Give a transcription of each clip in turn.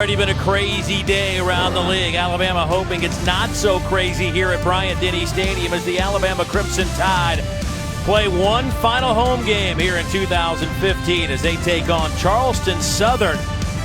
Already been a crazy day around the league. Alabama hoping it's not so crazy here at Bryant-Denny Stadium as the Alabama Crimson Tide play one final home game here in 2015 as they take on Charleston Southern,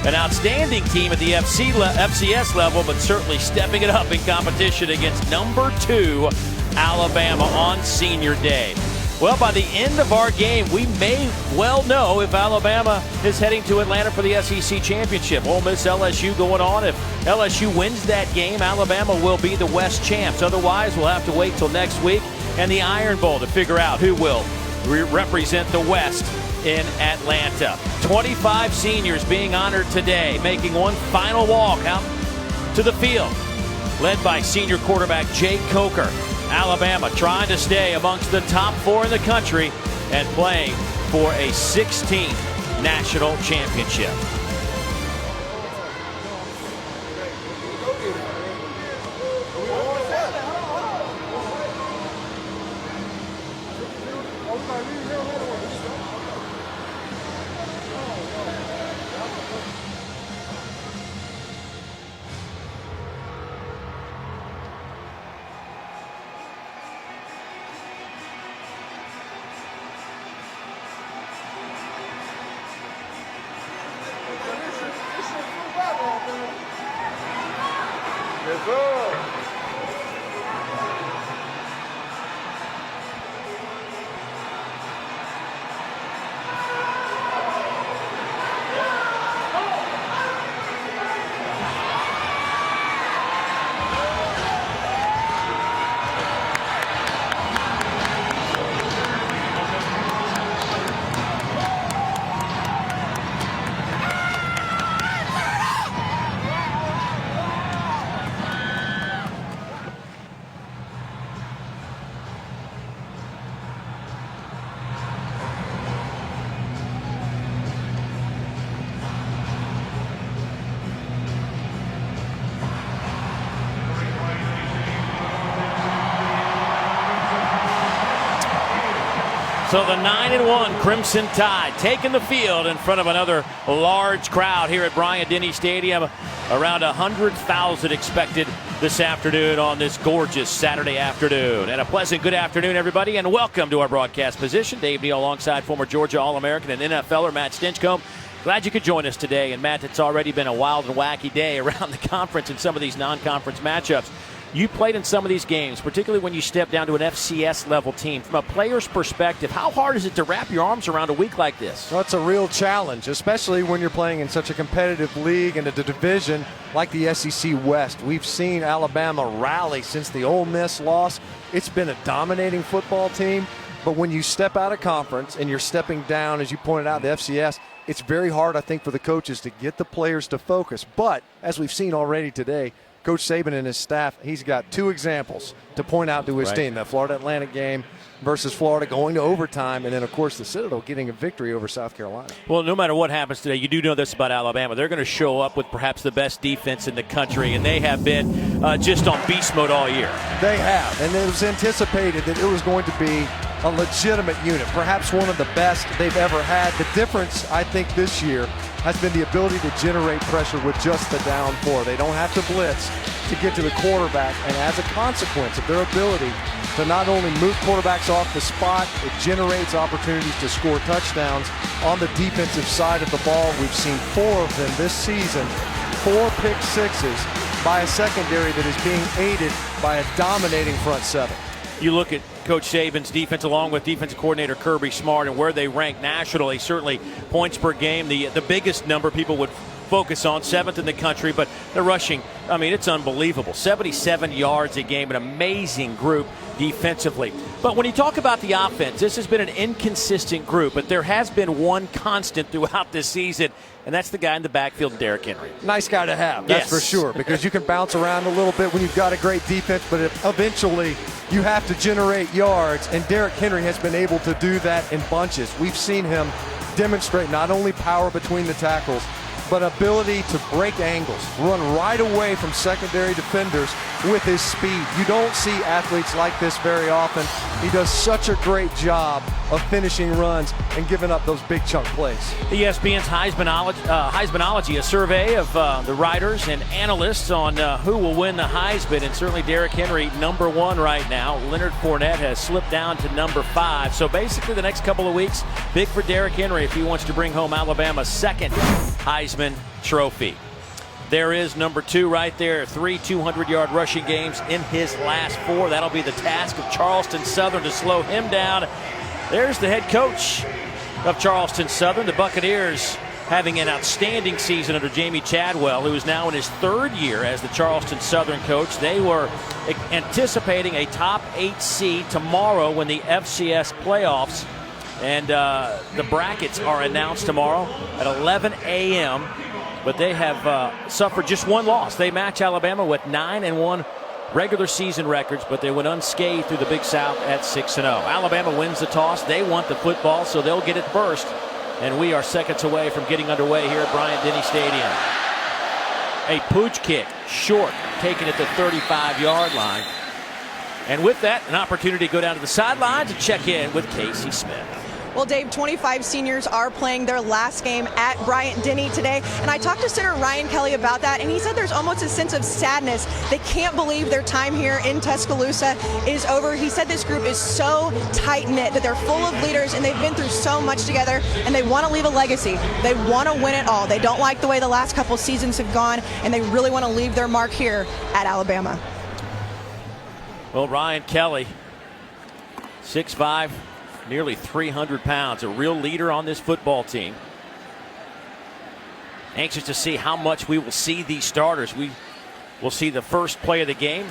an outstanding team at the FCS level, but certainly stepping it up in competition against number 2 Alabama on Senior Day. Well, by the end of our game, we may well know if Alabama is heading to Atlanta for the SEC Championship. Ole Miss LSU going on. If LSU wins that game, Alabama will be the West champs. Otherwise, we'll have to wait till next week and the Iron Bowl to figure out who will represent the West in Atlanta. 25 seniors being honored today, making one final walk out to the field, led by senior quarterback Jake Coker. Alabama trying to stay amongst the top 4 in the country and playing for a 16th national championship. Yes, sir. So the 9-1 Crimson Tide taking the field in front of another large crowd here at Bryant-Denny Stadium. Around 100,000 expected this afternoon on this gorgeous Saturday afternoon. And a pleasant good afternoon, everybody, and welcome to our broadcast position. Dave Neal alongside former Georgia All-American and NFLer Matt Stinchcomb. Glad you could join us today. And Matt, it's already been a wild and wacky day around the conference and some of these non-conference matchups. You played in some of these games, particularly when you step down to an FCS level team. From a player's perspective, how hard is it to wrap your arms around a week like this? Well, it's a real challenge, especially when you're playing in such a competitive league and a division like the SEC West. We've seen Alabama rally since the Ole Miss loss. It's been a dominating football team, but when you step out of conference and you're stepping down, as you pointed out, the FCS, it's very hard, I think, for the coaches to get the players to focus. But as we've seen already today, Coach Saban and his staff, he's got 2 examples to point out to his team. The Florida Atlantic game versus Florida going to overtime, and then, of course, the Citadel getting a victory over South Carolina. Well, no matter what happens today, you do know this about Alabama. They're going to show up with perhaps the best defense in the country, and they have been just on beast mode all year. They have, and it was anticipated that it was going to be a legitimate unit, perhaps one of the best they've ever had. The difference, I think, this year has been the ability to generate pressure with just the down 4. They don't have to blitz to get to the quarterback, and as a consequence of their ability to not only move quarterbacks off the spot, it generates opportunities to score touchdowns on the defensive side of the ball. We've seen 4 of them this season, 4 pick sixes by a secondary that is being aided by a dominating front 7. You look at Coach Saban's defense along with defensive coordinator Kirby Smart and where they rank nationally. Certainly points per game, the biggest number people would focus on, 7th in the country, but they're rushing. I mean, it's unbelievable. 77 yards a game, an amazing group defensively. But when you talk about the offense, this has been an inconsistent group, but there has been one constant throughout this season, and that's the guy in the backfield, Derrick Henry. Nice guy to have, that's for sure, because you can bounce around a little bit when you've got a great defense, but eventually you have to generate yards, and Derrick Henry has been able to do that in bunches. We've seen him demonstrate not only power between the tackles, but ability to break angles, run right away from secondary defenders with his speed. You don't see athletes like this very often. He does such a great job of finishing runs and giving up those big chunk plays. ESPN's Heismanology, a survey of the writers and analysts on who will win the Heisman, and certainly Derrick Henry, number 1 right now. Leonard Fournette has slipped down to number 5. So basically the next couple of weeks, big for Derrick Henry if he wants to bring home Alabama's second Heisman Trophy. There is number 2 right there. 3 200-yard rushing games in his last 4. That'll be the task of Charleston Southern to slow him down. There's the head coach of Charleston Southern. The Buccaneers having an outstanding season under Jamie Chadwell, who is now in his 3rd year as the Charleston Southern coach. They were anticipating a top 8 seed tomorrow when the FCS playoffs and the brackets are announced tomorrow at 11 a.m. But they have suffered just 1 loss. They match Alabama with 9-1 regular season records, but they went unscathed through the Big South at 6-0. Alabama wins the toss. They want the football, so they'll get it first. And we are seconds away from getting underway here at Bryant-Denny Stadium. A pooch kick, short, taken at the 35-yard line. And with that, an opportunity to go down to the sidelines and check in with Casey Smith. Well, Dave, 25 seniors are playing their last game at Bryant-Denny today, and I talked to center Ryan Kelly about that, and he said there's almost a sense of sadness. They can't believe their time here in Tuscaloosa is over. He said this group is so tight-knit, that they're full of leaders, and they've been through so much together, and they want to leave a legacy. They want to win it all. They don't like the way the last couple seasons have gone, and they really want to leave their mark here at Alabama. Well, Ryan Kelly, 6'5", nearly 300 pounds, a real leader on this football team. Anxious to see how much we will see these starters. We will see the first play of the game.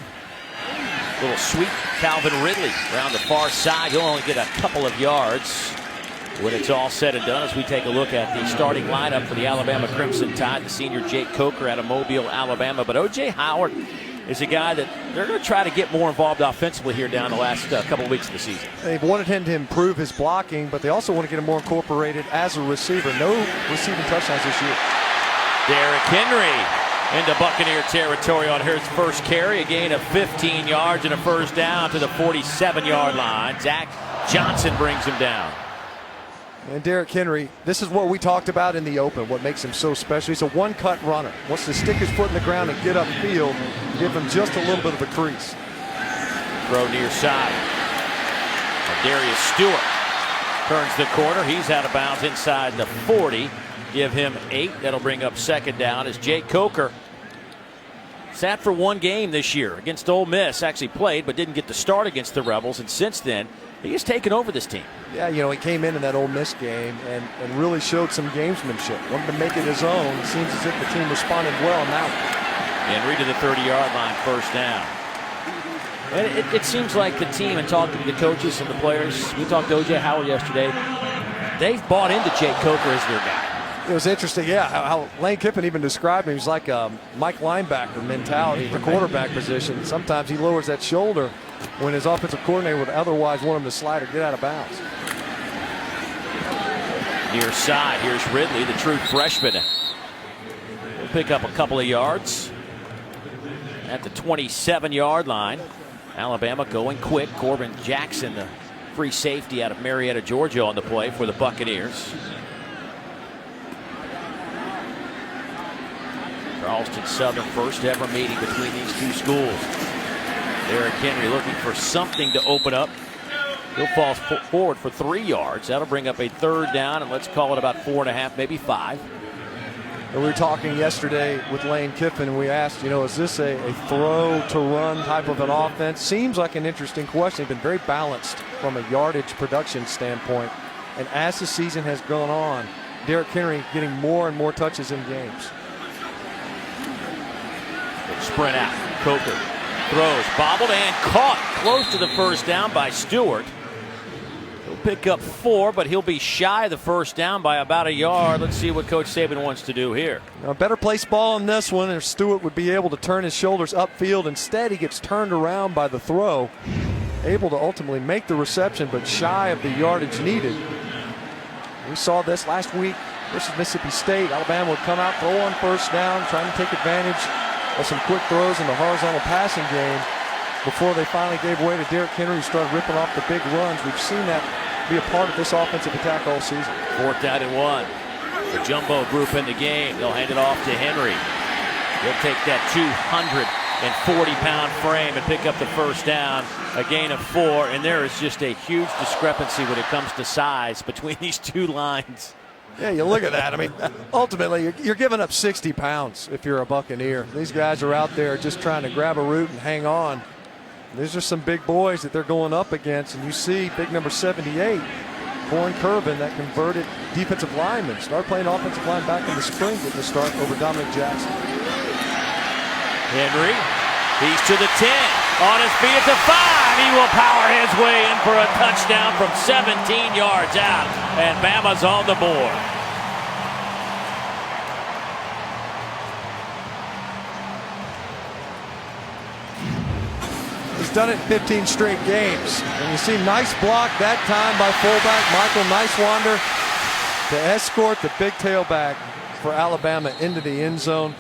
Little sweep, Calvin Ridley around the far side. He'll only get a couple of yards when it's all said and done as we take a look at the starting lineup for the Alabama Crimson Tide. The senior Jake Coker out of Mobile, Alabama. But O.J. Howard is a guy that they're going to try to get more involved offensively here down the last couple of weeks of the season. They've wanted him to improve his blocking, but they also want to get him more incorporated as a receiver. No receiving touchdowns this year. Derrick Henry into Buccaneer territory on his first carry. A gain of 15 yards and a first down to the 47-yard line. Zach Johnson brings him down. And Derrick Henry, this is what we talked about in the open, what makes him so special. He's a one-cut runner. Wants to stick his foot in the ground and get upfield, give him just a little bit of a crease. Throw near side. Darius Stewart turns the corner. He's out of bounds inside the 40. Give him 8. That'll bring up second down as Jake Coker sat for 1 game this year against Ole Miss. Actually played, but didn't get the start against the Rebels. And since then, he has taken over this team. Yeah, you know, he came in that Ole Miss game and really showed some gamesmanship. Wanted to make it his own. It seems as if the team responded well now. Henry to the 30-yard line, first down. And it seems like the team, and talking to the coaches and the players, we talked to O.J. Howard yesterday, they've bought into Jake Coker as their guy. It was interesting, yeah, how Lane Kiffin even described him. He's like a Mike linebacker mentality, the quarterback position. Sometimes he lowers that shoulder when his offensive coordinator would otherwise want him to slide or get out of bounds. Near side, here's Ridley, the true freshman. He'll pick up a couple of yards at the 27-yard line. Alabama going quick. Corbin Jackson, the free safety out of Marietta, Georgia, on the play for the Buccaneers. Charleston Southern, first ever meeting between these two schools. Derrick Henry looking for something to open up. He'll fall forward for 3 yards. That'll bring up a third down, and let's call it about 4.5, maybe 5. And we were talking yesterday with Lane Kiffin, and we asked, you know, is this a throw to run type of an offense? Seems like an interesting question. They've been very balanced from a yardage production standpoint. And as the season has gone on, Derrick Henry getting more and more touches in games. Sprint out. Coker throws, bobbled and caught close to the first down by Stewart. He'll pick up 4, but he'll be shy of the first down by about a yard. Let's see what Coach Saban wants to do here. A better placed ball in this one, and Stewart would be able to turn his shoulders upfield. Instead, he gets turned around by the throw, able to ultimately make the reception, but shy of the yardage needed. We saw this last week versus Mississippi State. Alabama would come out, throw on first down, trying to take advantage of some quick throws in the horizontal passing game before they finally gave way to Derrick Henry, who started ripping off the big runs. We've seen that be a part of this offensive attack all season. 4th down and 1. The jumbo group in the game. They'll hand it off to Henry. He'll take that 240-pound frame and pick up the first down, a gain of 4, and there is just a huge discrepancy when it comes to size between these two lines. Yeah, you look at that. I mean, ultimately, you're giving up 60 pounds if you're a Buccaneer. These guys are out there just trying to grab a root and hang on. These are some big boys that they're going up against, and you see big number 78, Corn Curvin, that converted defensive lineman, started playing offensive line back in the spring, getting the start over Dominic Jackson. Henry, he's to the 10, on his feet at the 5. He will power his way in for a touchdown from 17 yards out, and Bama's on the board. He's done it in 15 straight games. And you see nice block that time by fullback Michael Nicewander to escort the big tailback for Alabama into the end zone.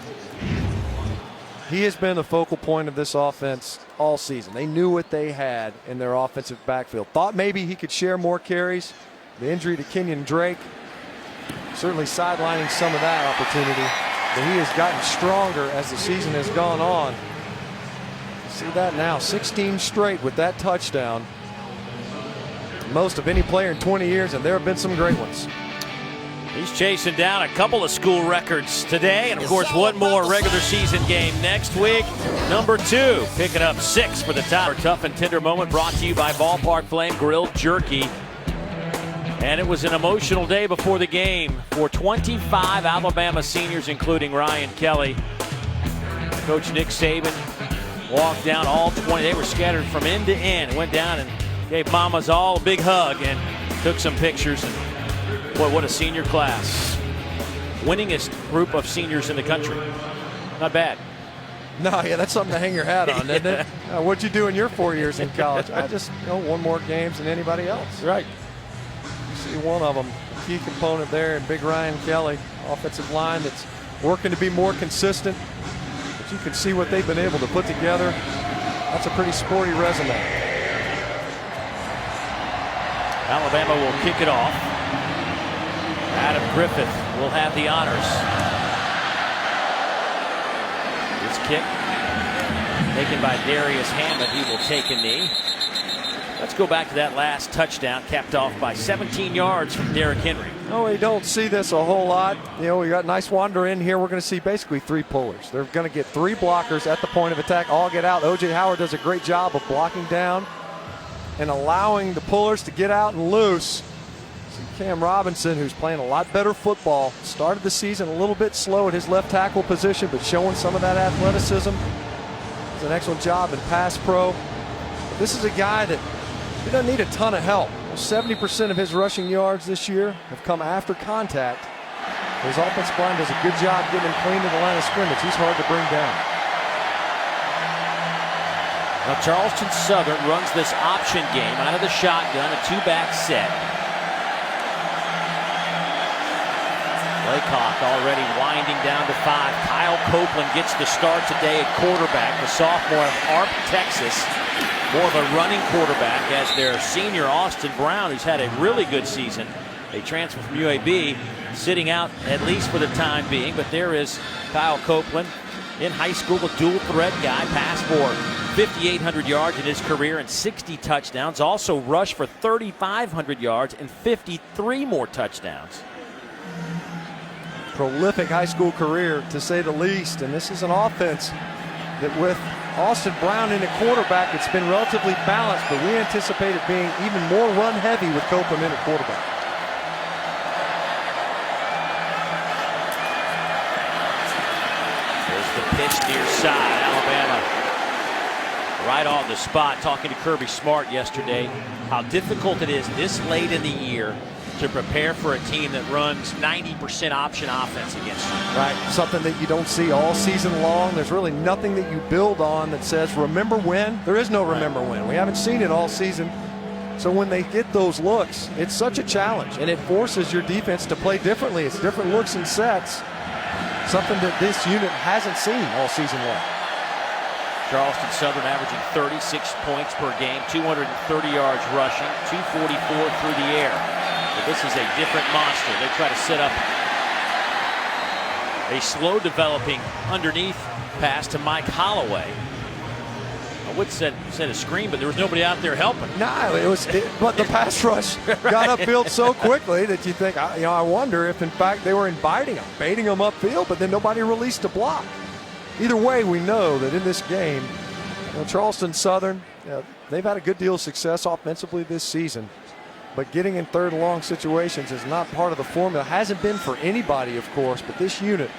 He has been the focal point of this offense all season. They knew what they had in their offensive backfield. Thought maybe he could share more carries. The injury to Kenyon Drake certainly sidelining some of that opportunity. But he has gotten stronger as the season has gone on. See that now, 16 straight with that touchdown. Most of any player in 20 years, and there have been some great ones. He's chasing down a couple of school records today, and of course one more regular season game next week. Number 2, picking up 6 for the top. Tough and tender moment brought to you by Ballpark Flame Grilled Jerky. And it was an emotional day before the game for 25 Alabama seniors, including Ryan Kelly. Coach Nick Saban walked down all 20. They were scattered from end to end. Went down and gave mamas all a big hug and took some pictures. And boy, what a senior class. Winningest group of seniors in the country. Not bad. No, yeah, that's something to hang your hat on, isn't it? What'd you do in your 4 years in college? I just won more games than anybody else. Right. You see one of them, key component there, and big Ryan Kelly, offensive line that's working to be more consistent. But you can see what they've been able to put together. That's a pretty sporty resume. Alabama will kick it off. Adam Griffith will have the honors. This kick taken by Darius Hammond. He will take a knee. Let's go back to that last touchdown, capped off by 17 yards from Derrick Henry. No, we don't see this a whole lot. We got Nicewander in here. We're going to see basically 3 pullers. They're going to get 3 blockers at the point of attack, all get out. O.J. Howard does a great job of blocking down and allowing the pullers to get out and loose. See Cam Robinson, who's playing a lot better football, started the season a little bit slow at his left tackle position, but showing some of that athleticism. Does an excellent job in pass pro. But this is a guy that he doesn't need a ton of help. 70% of his rushing yards this year have come after contact. His offensive line does a good job getting him clean to the line of scrimmage. He's hard to bring down. Now Charleston Southern runs this option game out of the shotgun, a 2-back set. Laycock already winding down to 5. Kyle Copeland gets the start today at quarterback, the sophomore of Arp, Texas. More of a running quarterback as their senior Austin Brown, who's had a really good season, a transfer from UAB, sitting out at least for the time being. But there is Kyle Copeland, in high school, a dual threat guy, passed for 5,800 yards in his career and 60 touchdowns. Also rushed for 3,500 yards and 53 more touchdowns. Prolific high school career, to say the least. And this is an offense that, with Austin Brown in at quarterback, it's been relatively balanced, but we anticipate it being even more run heavy with Copeland in at quarterback. There's the pitch near side. Alabama right on the spot. Talking to Kirby Smart yesterday, how difficult it is this late in the year to prepare for a team that runs 90% option offense against you. Right, something that you don't see all season long. There's really nothing that you build on that says remember when. There is no remember when. We haven't seen it all season. So when they get those looks, it's such a challenge, and it forces your defense to play differently. It's different looks and sets, something that this unit hasn't seen all season long. Charleston Southern averaging 36 points per game, 230 yards rushing, 244 through the air. But this is a different monster. They try to set up a slow developing underneath pass to Mike Holloway. I would said a screen, but there was nobody out there helping. No, but the pass rush got upfield so quickly that you think, I wonder if in fact they were inviting them, baiting them upfield, but then nobody released a block. Either way, we know that in this game, Charleston Southern, they've had a good deal of success offensively this season, but getting in third and long situations is not part of the formula. Hasn't been for anybody, of course, but this unit,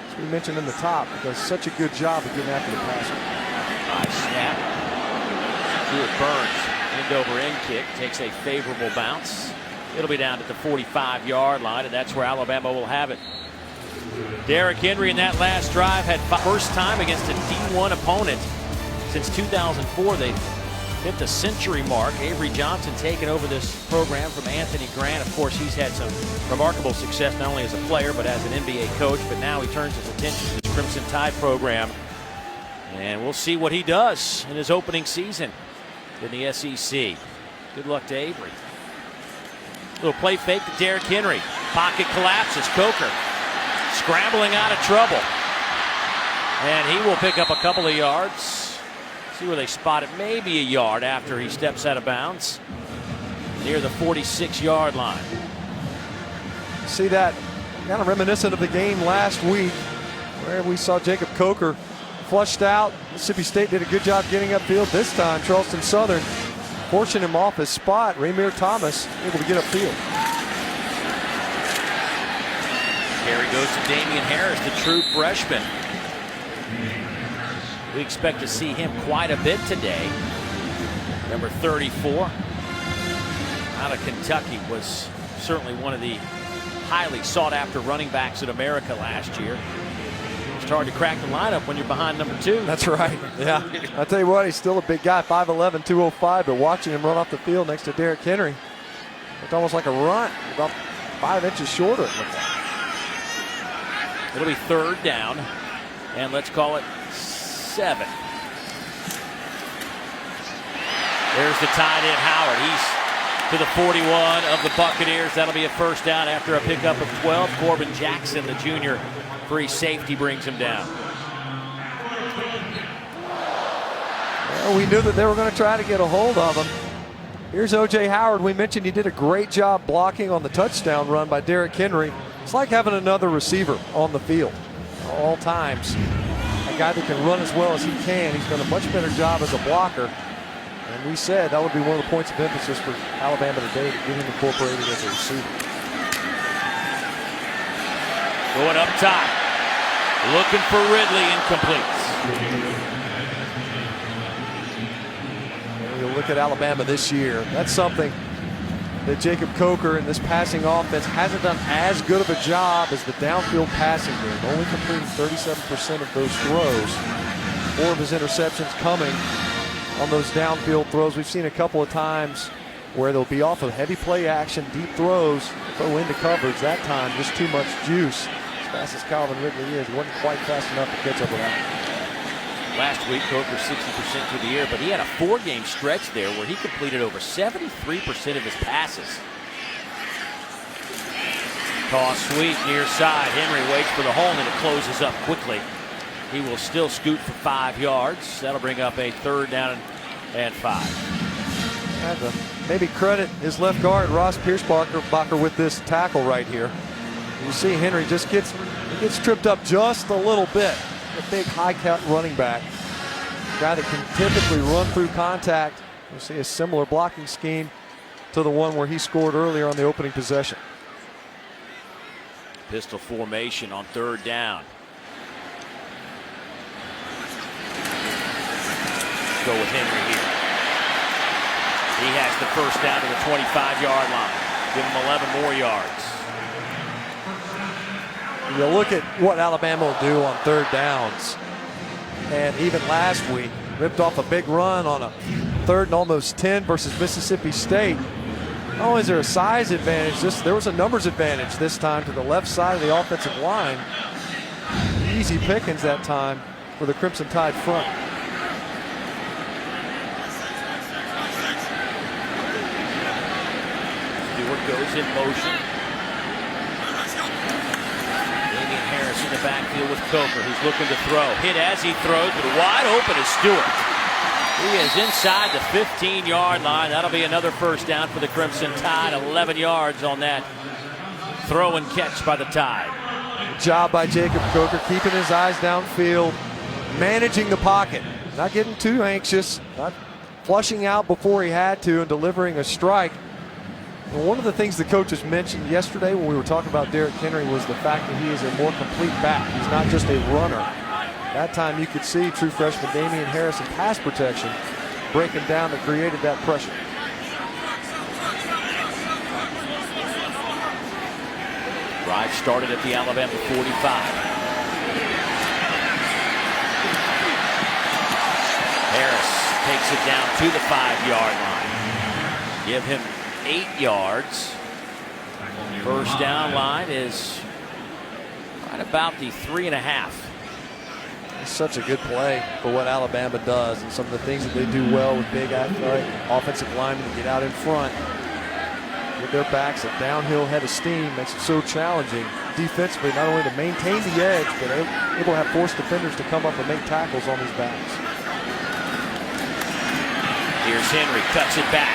as we mentioned in the top, does such a good job of getting after the passer. Nice snap. Stuart Burns, end-over-end kick, takes a favorable bounce. It'll be down at the 45-yard line, and that's where Alabama will have it. Derrick Henry in that last drive had first time against a D1 opponent since 2004. They hit the century mark. Avery Johnson taking over this program from Anthony Grant. Of course, he's had some remarkable success not only as a player but as an NBA coach, but now he turns his attention to the Crimson Tide program. And we'll see what he does in his opening season in the SEC. Good luck to Avery. Little play fake to Derrick Henry. Pocket collapses. Coker scrambling out of trouble. And he will pick up a couple of yards. See where they spot it. Maybe a yard after he steps out of bounds. Near the 46-yard line. See that? Kind of reminiscent of the game last week where we saw Jacob Coker flushed out. Mississippi State did a good job getting upfield. This time, Charleston Southern forcing him off his spot. Ramir Thomas able to get upfield. Carry goes to Damian Harris, the true freshman. We expect to see him quite a bit today. Number 34 out of Kentucky was certainly one of the highly sought after running backs in America last year. It's hard to crack the lineup when you're behind number 2. That's right. Yeah. I'll tell you what, he's still a big guy, 5'11", 205, but watching him run off the field next to Derrick Henry, it's almost like a run, about 5 inches shorter, it looked like. It'll be third down, and let's call it 7. There's the tight end, Howard. He's to the 41 of the Buccaneers. That'll be a first down after a pickup of 12. Corbin Jackson, the junior free safety, brings him down. Well, we knew that they were going to try to get a hold of him. Here's O.J. Howard. We mentioned he did a great job blocking on the touchdown run by Derrick Henry. It's like having another receiver on the field all times. A guy that can run as well as he can. He's done a much better job as a blocker. And we said that would be one of the points of emphasis for Alabama today, to get him incorporated as a receiver. Going up top. Looking for Ridley, incomplete. You look at Alabama this year, that's something that Jacob Coker in this passing offense hasn't done as good of a job as the downfield passing game. Only completing 37% of those throws. 4 of his interceptions coming on those downfield throws. We've seen a couple of times where they'll be off of heavy play action, deep throws, throw into coverage. That time, just too much juice. As fast as Calvin Ridley is, he wasn't quite fast enough to catch up with that. Last week, Coker 60% through the air, but he had a 4-game stretch there where he completed over 73% of his passes. Toss sweep near side. Henry waits for the hole, and it closes up quickly. He will still scoot for 5 yards. That'll bring up a third down and 5. Had to maybe credit his left guard, Ross Piersbacher, with this tackle right here. You see Henry just gets tripped up just a little bit. A big high-cut running back. A guy that can typically run through contact. You see a similar blocking scheme to the one where he scored earlier on the opening possession. Pistol formation on third down. Go with Henry here. He has the first down to the 25-yard line. Give him 11 more yards. You look at what Alabama will do on third downs. And even last week, ripped off a big run on a 3rd and almost 10 versus Mississippi State. Not only is there a size advantage, there was a numbers advantage this time to the left side of the offensive line. Easy pickings that time for the Crimson Tide front. Stewart goes in motion. Damian Harris in the backfield with Coker, who's looking to throw. Hit as he throws, but wide open is Stewart. He is inside the 15-yard line. That'll be another first down for the Crimson Tide. 11 yards on that throw and catch by the Tide. Good job by Jacob Coker, keeping his eyes downfield, managing the pocket, not getting too anxious, not flushing out before he had to, and delivering a strike. And one of the things the coaches mentioned yesterday when we were talking about Derrick Henry was the fact that he is a more complete back. He's not just a runner. That time you could see true freshman Damian Harris in pass protection breaking down that created that pressure. Drive started at the Alabama 45. Harris takes it down to the 5-yard line. Give him 8 yards. First down line is right about the 3.5. It's such a good play for what Alabama does and some of the things that they do well with big athletic offensive linemen to get out in front. With their backs a downhill head of steam makes it so challenging defensively, not only to maintain the edge, but able to have forced defenders to come up and make tackles on these backs. Here's Henry, cuts it back.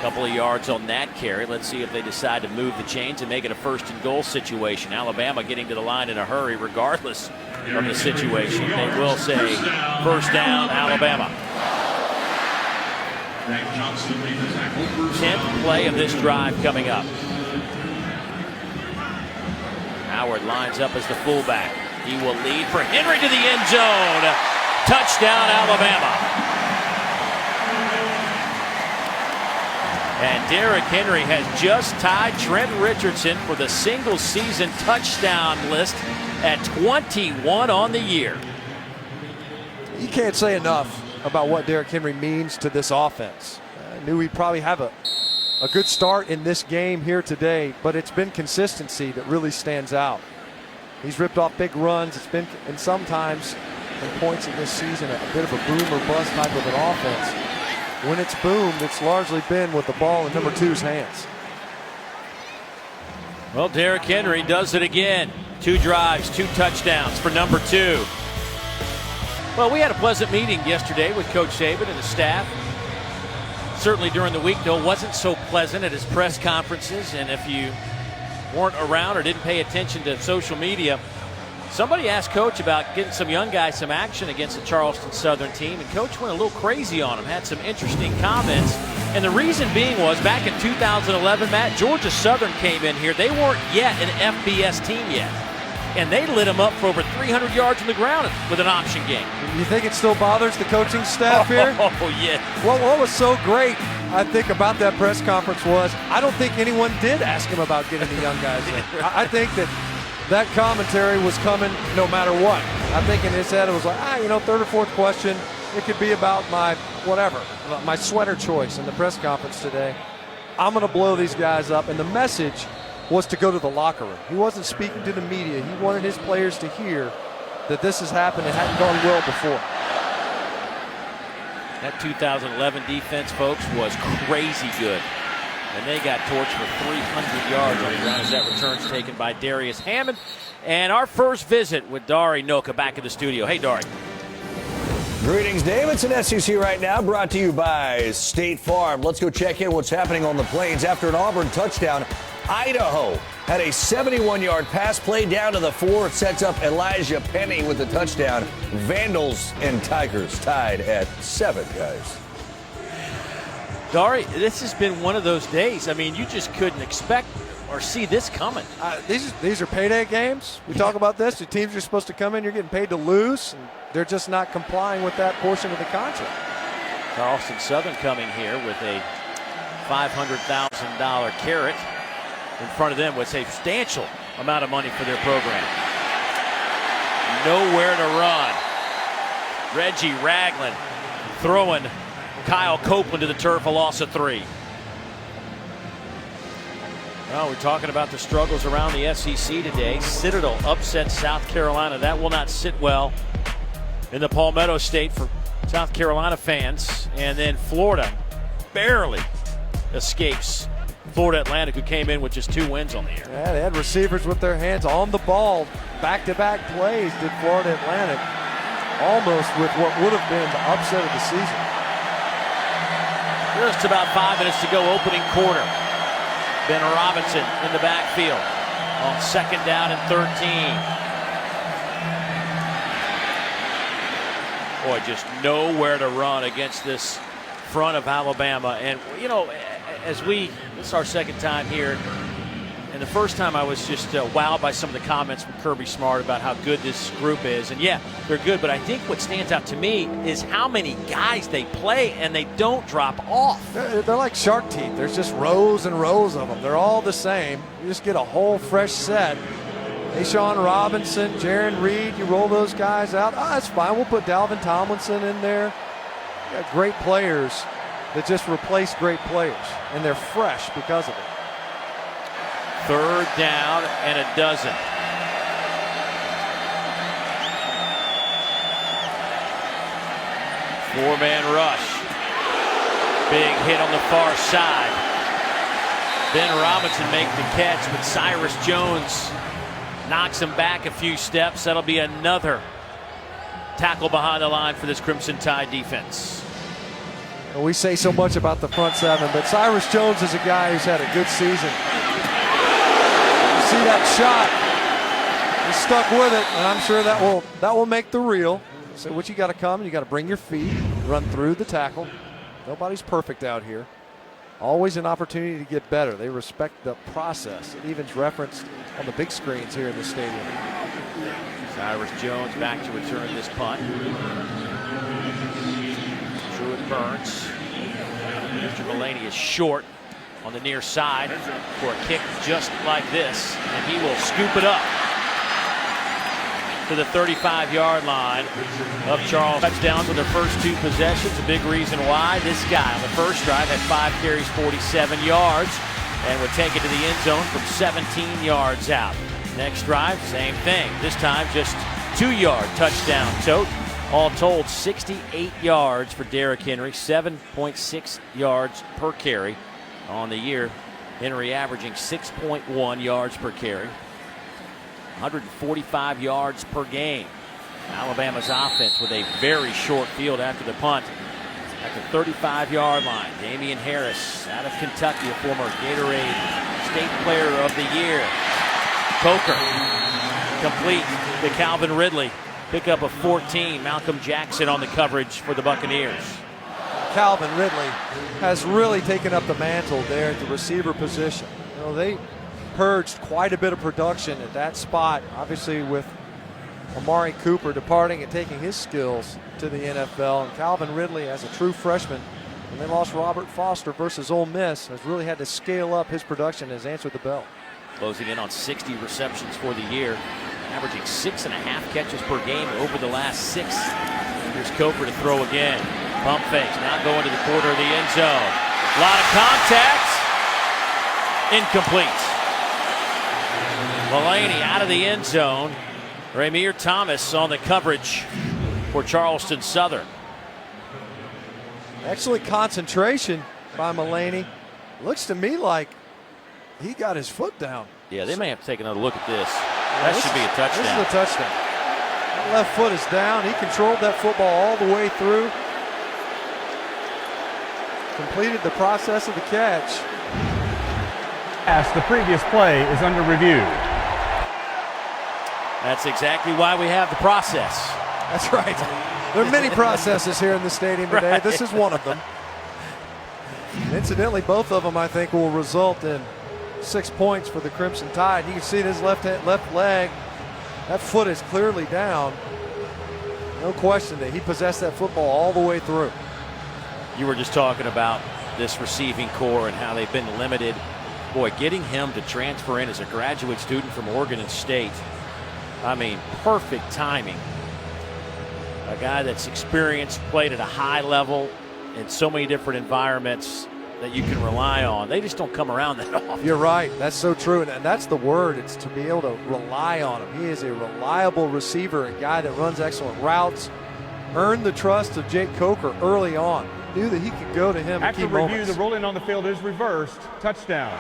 Couple of yards on that carry. Let's see if they decide to move the chains and make it a 1st and goal situation. Alabama getting to the line in a hurry regardless of the situation. They will say 1st down, Alabama. 10th play of this drive coming up. Howard lines up as the fullback. He will lead for Henry to the end zone. Touchdown, Alabama. And Derrick Henry has just tied Trent Richardson for the single season touchdown list at 21 on the year. You can't say enough about what Derrick Henry means to this offense. I knew he'd probably have a good start in this game here today, but it's been consistency that really stands out. He's ripped off big runs. It's been, and sometimes in points in this season, a bit of a boom or bust type of an offense. When it's boomed, it's largely been with the ball in number 2's hands. Well, Derrick Henry does it again. 2 drives, 2 touchdowns for number 2. Well, we had a pleasant meeting yesterday with Coach Saban and the staff. Certainly during the week, though, it wasn't so pleasant at his press conferences. And if you weren't around or didn't pay attention to social media, somebody asked Coach about getting some young guys some action against the Charleston Southern team, and Coach went a little crazy on him, had some interesting comments. And the reason being was back in 2011, Matt, Georgia Southern came in here. They weren't yet an FBS team yet, and they lit them up for over 300 yards on the ground with an option game. You think it still bothers the coaching staff here? Oh, yeah. Well, what was so great, I think, about that press conference was I don't think anyone did ask him about getting the young guys in. I think that commentary was coming no matter what. I think in his head it was like, 3rd or 4th question, it could be about my whatever, my sweater choice in the press conference today. I'm going to blow these guys up. And the message was to go to the locker room. He wasn't speaking to the media. He wanted his players to hear that this has happened and hadn't gone well before. That 2011 defense, folks, was crazy good. And they got torched for 300 yards on the ground as that return's taken by Darius Hammond. And our first visit with Dari Noka back in the studio. Hey, Dari. Greetings, Dave. It's an SEC Right Now brought to you by State Farm. Let's go check in what's happening on the Plains. After an Auburn touchdown, Idaho had a 71-yard pass play down to the 4. It sets up Elijah Penny with the touchdown. Vandals and Tigers tied at 7, guys. Dari, this has been one of those days. I mean, you just couldn't expect or see this coming. These are payday games. We talk about this. The teams are supposed to come in, you're getting paid to lose, and they're just not complying with that portion of the contract. Charleston Southern coming here with a $500,000 carrot in front of them with a substantial amount of money for their program. nowhere to run. Reggie Ragland throwing Kyle Copeland to the turf, a loss of 3. Well, we're talking about the struggles around the SEC today. Citadel upsets South Carolina. That will not sit well in the Palmetto State for South Carolina fans. And then Florida barely escapes Florida Atlantic, who came in with just 2 wins on the year. Yeah, they had receivers with their hands on the ball. Back-to-back plays did Florida Atlantic, almost with what would have been the upset of the season. Just about 5 minutes to go, opening quarter. Ben Robinson in the backfield on 2nd down and 13. Boy, just nowhere to run against this front of Alabama. And, you know, this is our 2nd time here. And the first time I was just wowed by some of the comments from Kirby Smart about how good this group is. And yeah, they're good, but I think what stands out to me is how many guys they play and they don't drop off. They're like shark teeth. There's just rows and rows of them. They're all the same. You just get a whole fresh set. Ashawn Robinson, Jaron Reed, you roll those guys out. That's fine. We'll put Dalvin Tomlinson in there. You got great players that just replace great players, and they're fresh because of it. 3rd down and a dozen. Four-man rush. Big hit on the far side. Ben Robinson make the catch, but Cyrus Jones knocks him back a few steps. That'll be another tackle behind the line for this Crimson Tide defense. And we say so much about the front 7, but Cyrus Jones is a guy who's had a good season. See that shot, he's stuck with it, and I'm sure that will make the reel. So what you got to come, you got to bring your feet, run through the tackle. Nobody's perfect out here. Always an opportunity to get better. They respect the process. It even's referenced on the big screens here in the stadium. Cyrus Jones back to return this punt. Truett Burns. Mr. Mullaney is short on the near side for a kick just like this, and he will scoop it up to the 35-yard line of Charleston. Touchdowns on their first 2 possessions. A big reason why this guy on the first drive had 5 carries, 47 yards, and would take it to the end zone from 17 yards out. Next drive, same thing. This time just 2-yard touchdown tote. All told, 68 yards for Derrick Henry, 7.6 yards per carry on the year. Henry averaging 6.1 yards per carry, 145 yards per game. Alabama's offense with a very short field after the punt at the 35-yard line. Damian Harris out of Kentucky, a former Gatorade State Player of the Year. Coker complete to Calvin Ridley. Pick up a 14. Malcolm Jackson on the coverage for the Buccaneers. Calvin Ridley has really taken up the mantle there at the receiver position. You know, they purged quite a bit of production at that spot, obviously with Amari Cooper departing and taking his skills to the NFL. And Calvin Ridley, as a true freshman, when they lost Robert Foster versus Ole Miss, has really had to scale up his production and has answered the bell. Closing in on 60 receptions for the year, averaging 6.5 catches per game over the last 6. Here's Coker to throw again. Pump fakes, now going to the corner of the end zone. A lot of contact. Incomplete. Mullaney out of the end zone. Ramir Thomas on the coverage for Charleston Southern. Excellent concentration by Mullaney. Looks to me like he got his foot down. Yeah, they may have to take another look at this. That should be a touchdown. This is a touchdown. That left foot is down. He controlled that football all the way through. Completed the process of the catch. As the previous play is under review. That's exactly why we have the process. That's right. There are many processes here in the stadium today. Right. This is one of them. Incidentally, both of them, I think, will result in 6 points for the Crimson Tide. You can see his left leg. That foot is clearly down. No question that he possessed that football all the way through. You were just talking about this receiving core and how they've been limited. Boy, getting him to transfer in as a graduate student from Oregon State I mean, perfect timing. A guy that's experienced, played at a high level in so many different environments that you can rely on. They just don't come around that often. You're right. That's so true. And that's the word. It's to be able to rely on him. He is a reliable receiver, a guy that runs excellent routes, earned the trust of Jake Coker early on. Knew that he could go to him After in key review, moments. the ruling on the field is reversed. Touchdown.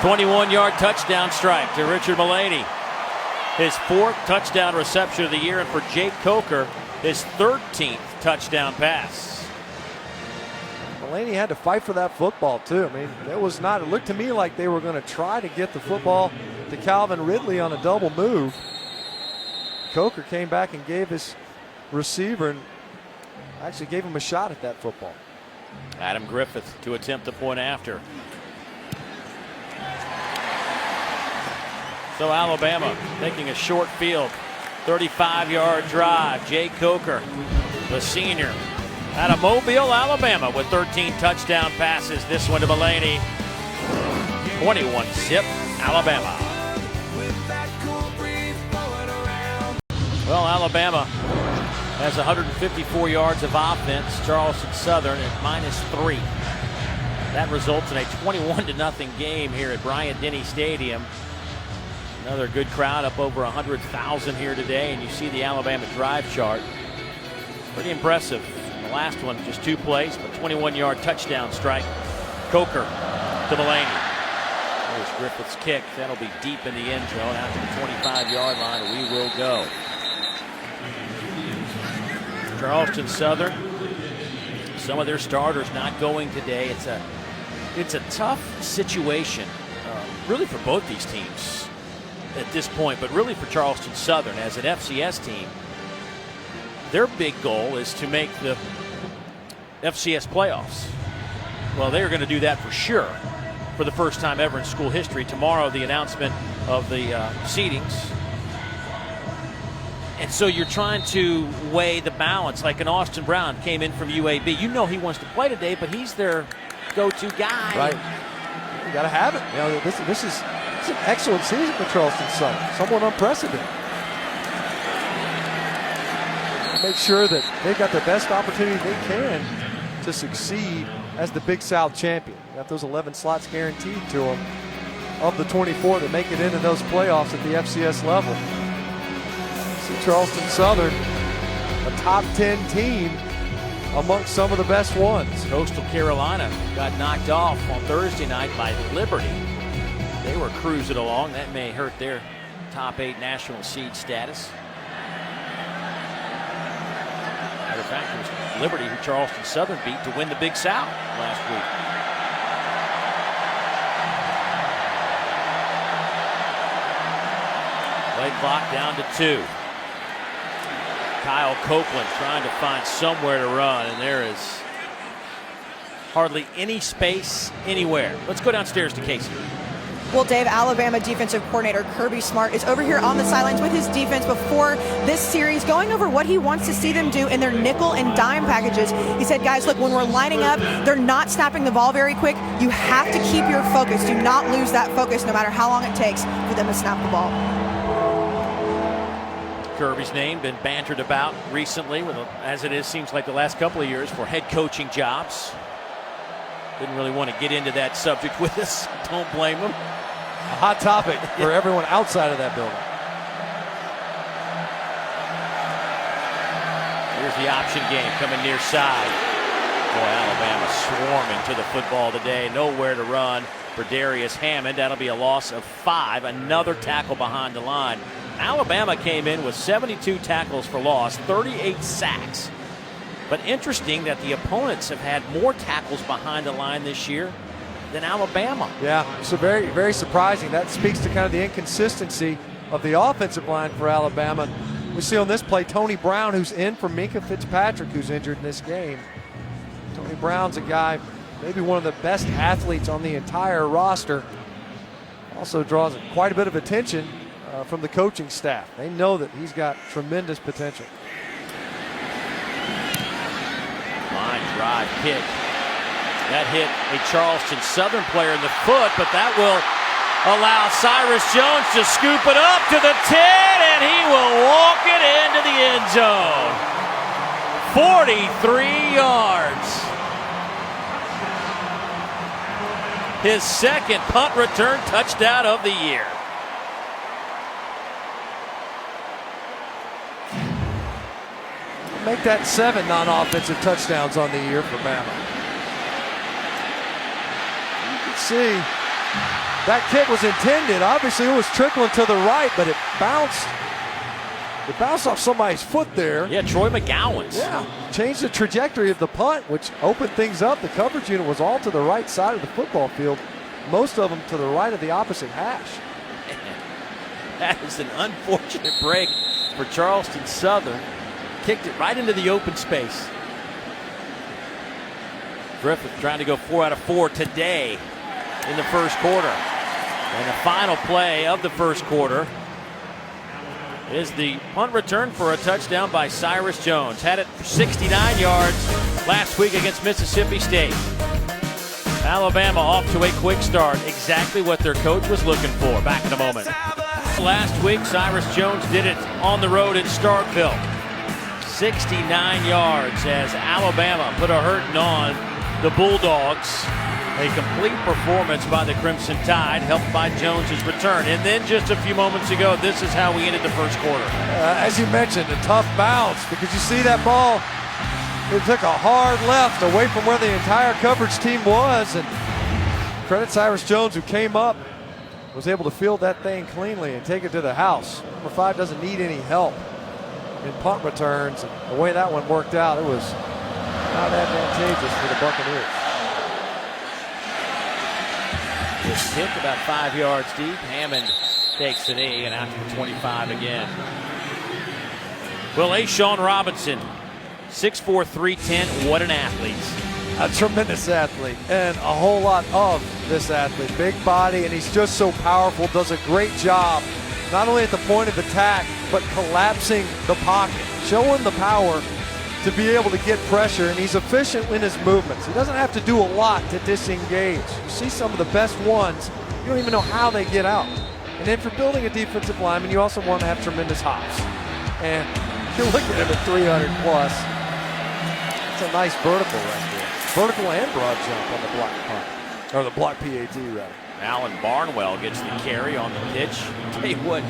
21-yard touchdown strike to Richard Mullaney. His 4th touchdown reception of the year, and for Jake Coker, his 13th touchdown pass. Mullaney had to fight for that football, too. I mean, it looked to me like they were going to try to get the football to Calvin Ridley on a double move. Coker came back and gave his receiver, and actually gave him a shot at that football. Adam Griffith to attempt the point after. So Alabama taking a short field, 35-yard drive. Jake Coker, the senior, out of Mobile, Alabama, with 13 touchdown passes. This one to Mullaney. 21-zip, Alabama. Well, Alabama has 154 yards of offense. Charleston Southern at -3. That results in a 21-0 game here at Bryant-Denny Stadium. Another good crowd, up over 100,000 here today, and you see the Alabama drive chart. Pretty impressive. The last one, just 2 plays, but 21-yard touchdown strike. Coker to Mullaney. There's Griffith's kick. That'll be deep in the end zone. Out to the 25-yard line, we will go. Charleston Southern, some of their starters not going today. It's a tough situation, really for both these teams at this point, but really for Charleston Southern as an FCS team. Their big goal is to make the FCS playoffs. Well, they're going to do that for sure for the first time ever in school history. Tomorrow, the announcement of the seedings. And so you're trying to weigh the balance, like an Austin Brown came in from UAB. You know he wants to play today, but he's their go-to guy. Right. You got to have it. You know, this is an excellent season for Charleston Southern. Somewhat unprecedented. Make sure that they've got the best opportunity they can to succeed as the Big South champion. Got those 11 slots guaranteed to them of the 24 that make it into those playoffs at the FCS level. See Charleston Southern, a top 10 team amongst some of the best ones. Coastal Carolina got knocked off on Thursday night by Liberty. They were cruising along. That may hurt their top 8 national seed status. Matter of fact, it was Liberty who Charleston Southern beat to win the Big South last week. Play clock down to 2. Kyle Copeland trying to find somewhere to run, and there is hardly any space anywhere. Let's go downstairs to Casey. Well, Dave, Alabama defensive coordinator Kirby Smart is over here on the sidelines with his defense before this series, going over what he wants to see them do in their nickel and dime packages. He said, guys, look, when we're lining up, they're not snapping the ball very quick. You have to keep your focus. Do not lose that focus no matter how long it takes for them to snap the ball. Kirby's name been bantered about recently, as it is, seems like the last couple of years, for head coaching jobs. Didn't really want to get into that subject with us. Don't blame him. A hot topic for everyone outside of that building. Here's the option game coming near side. Boy, Alabama swarming to the football today. Nowhere to run for Darius Hammond. That'll be a loss of 5. Another tackle behind the line. Alabama came in with 72 tackles for loss, 38 sacks. But interesting that the opponents have had more tackles behind the line this year than Alabama. Yeah, so very, very surprising. That speaks to kind of the inconsistency of the offensive line for Alabama. We see on this play Tony Brown, who's in for Minka Fitzpatrick, who's injured in this game. Tony Brown's a guy, maybe one of the best athletes on the entire roster. Also draws quite a bit of attention from the coaching staff. They know that he's got tremendous potential. Line drive kick. That hit a Charleston Southern player in the foot, but that will allows Cyrus Jones to scoop it up to the 10, and he will walk it into the end zone. 43 yards. His second punt return touchdown of the year. Make that 7 non-offensive touchdowns on the year for Bama. You can see that kick was intended. Obviously, it was trickling to the right, but it bounced. It bounced off somebody's foot there. Yeah, Troy McGowan's. Yeah, changed the trajectory of the punt, which opened things up. The coverage unit was all to the right side of the football field. Most of them to the right of the opposite hash. That is an unfortunate break for Charleston Southern. Kicked it right into the open space. Griffith trying to go 4 out of 4 today in the first quarter. And the final play of the first quarter is the punt return for a touchdown by Cyrus Jones. Had it for 69 yards last week against Mississippi State. Alabama off to a quick start. Exactly what their coach was looking for. Back in a moment. Last week, Cyrus Jones did it on the road at Starkville. 69 yards as Alabama put a hurting on the Bulldogs. A complete performance by the Crimson Tide, helped by Jones's return. And then just a few moments ago, this is how we ended the first quarter. As you mentioned, a tough bounce, because you see that ball, it took a hard left away from where the entire coverage team was. And credit Cyrus Jones, who came up, was able to field that thing cleanly and take it to the house. Number 5 doesn't need any help in punt returns. And the way that one worked out, it was not advantageous for the Buccaneers. Just hit about 5 yards deep. Hammond takes the knee and out to the 25 again. Well, Sean Robinson, 6'4", 310. What an athlete. A tremendous athlete, and a whole lot of this athlete. Big body, and he's just so powerful. Does a great job, not only at the point of attack, but collapsing the pocket, showing the power to be able to get pressure, and he's efficient in his movements. He doesn't have to do a lot to disengage. You see some of the best ones, you don't even know how they get out. And then for building a defensive lineman, you also want to have tremendous hops. And you look at him at 300 plus. It's a nice vertical right there. Vertical and broad jump on the block punt, or the block PAT rather. Alan Barnwell gets the carry on the pitch. Tell you what,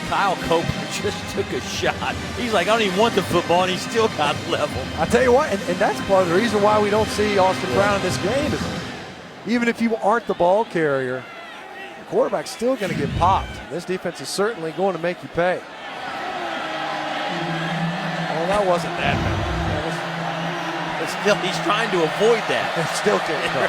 Kyle Copeland just took a shot. He's like, I don't even want the football, and he still got level. I tell you what, and that's part of the reason why we don't see Austin Brown in this game is even if you aren't the ball carrier, the quarterback's still going to get popped. This defense is certainly going to make you pay. Well, that wasn't that bad. But still, he's trying to avoid that. It still can't go.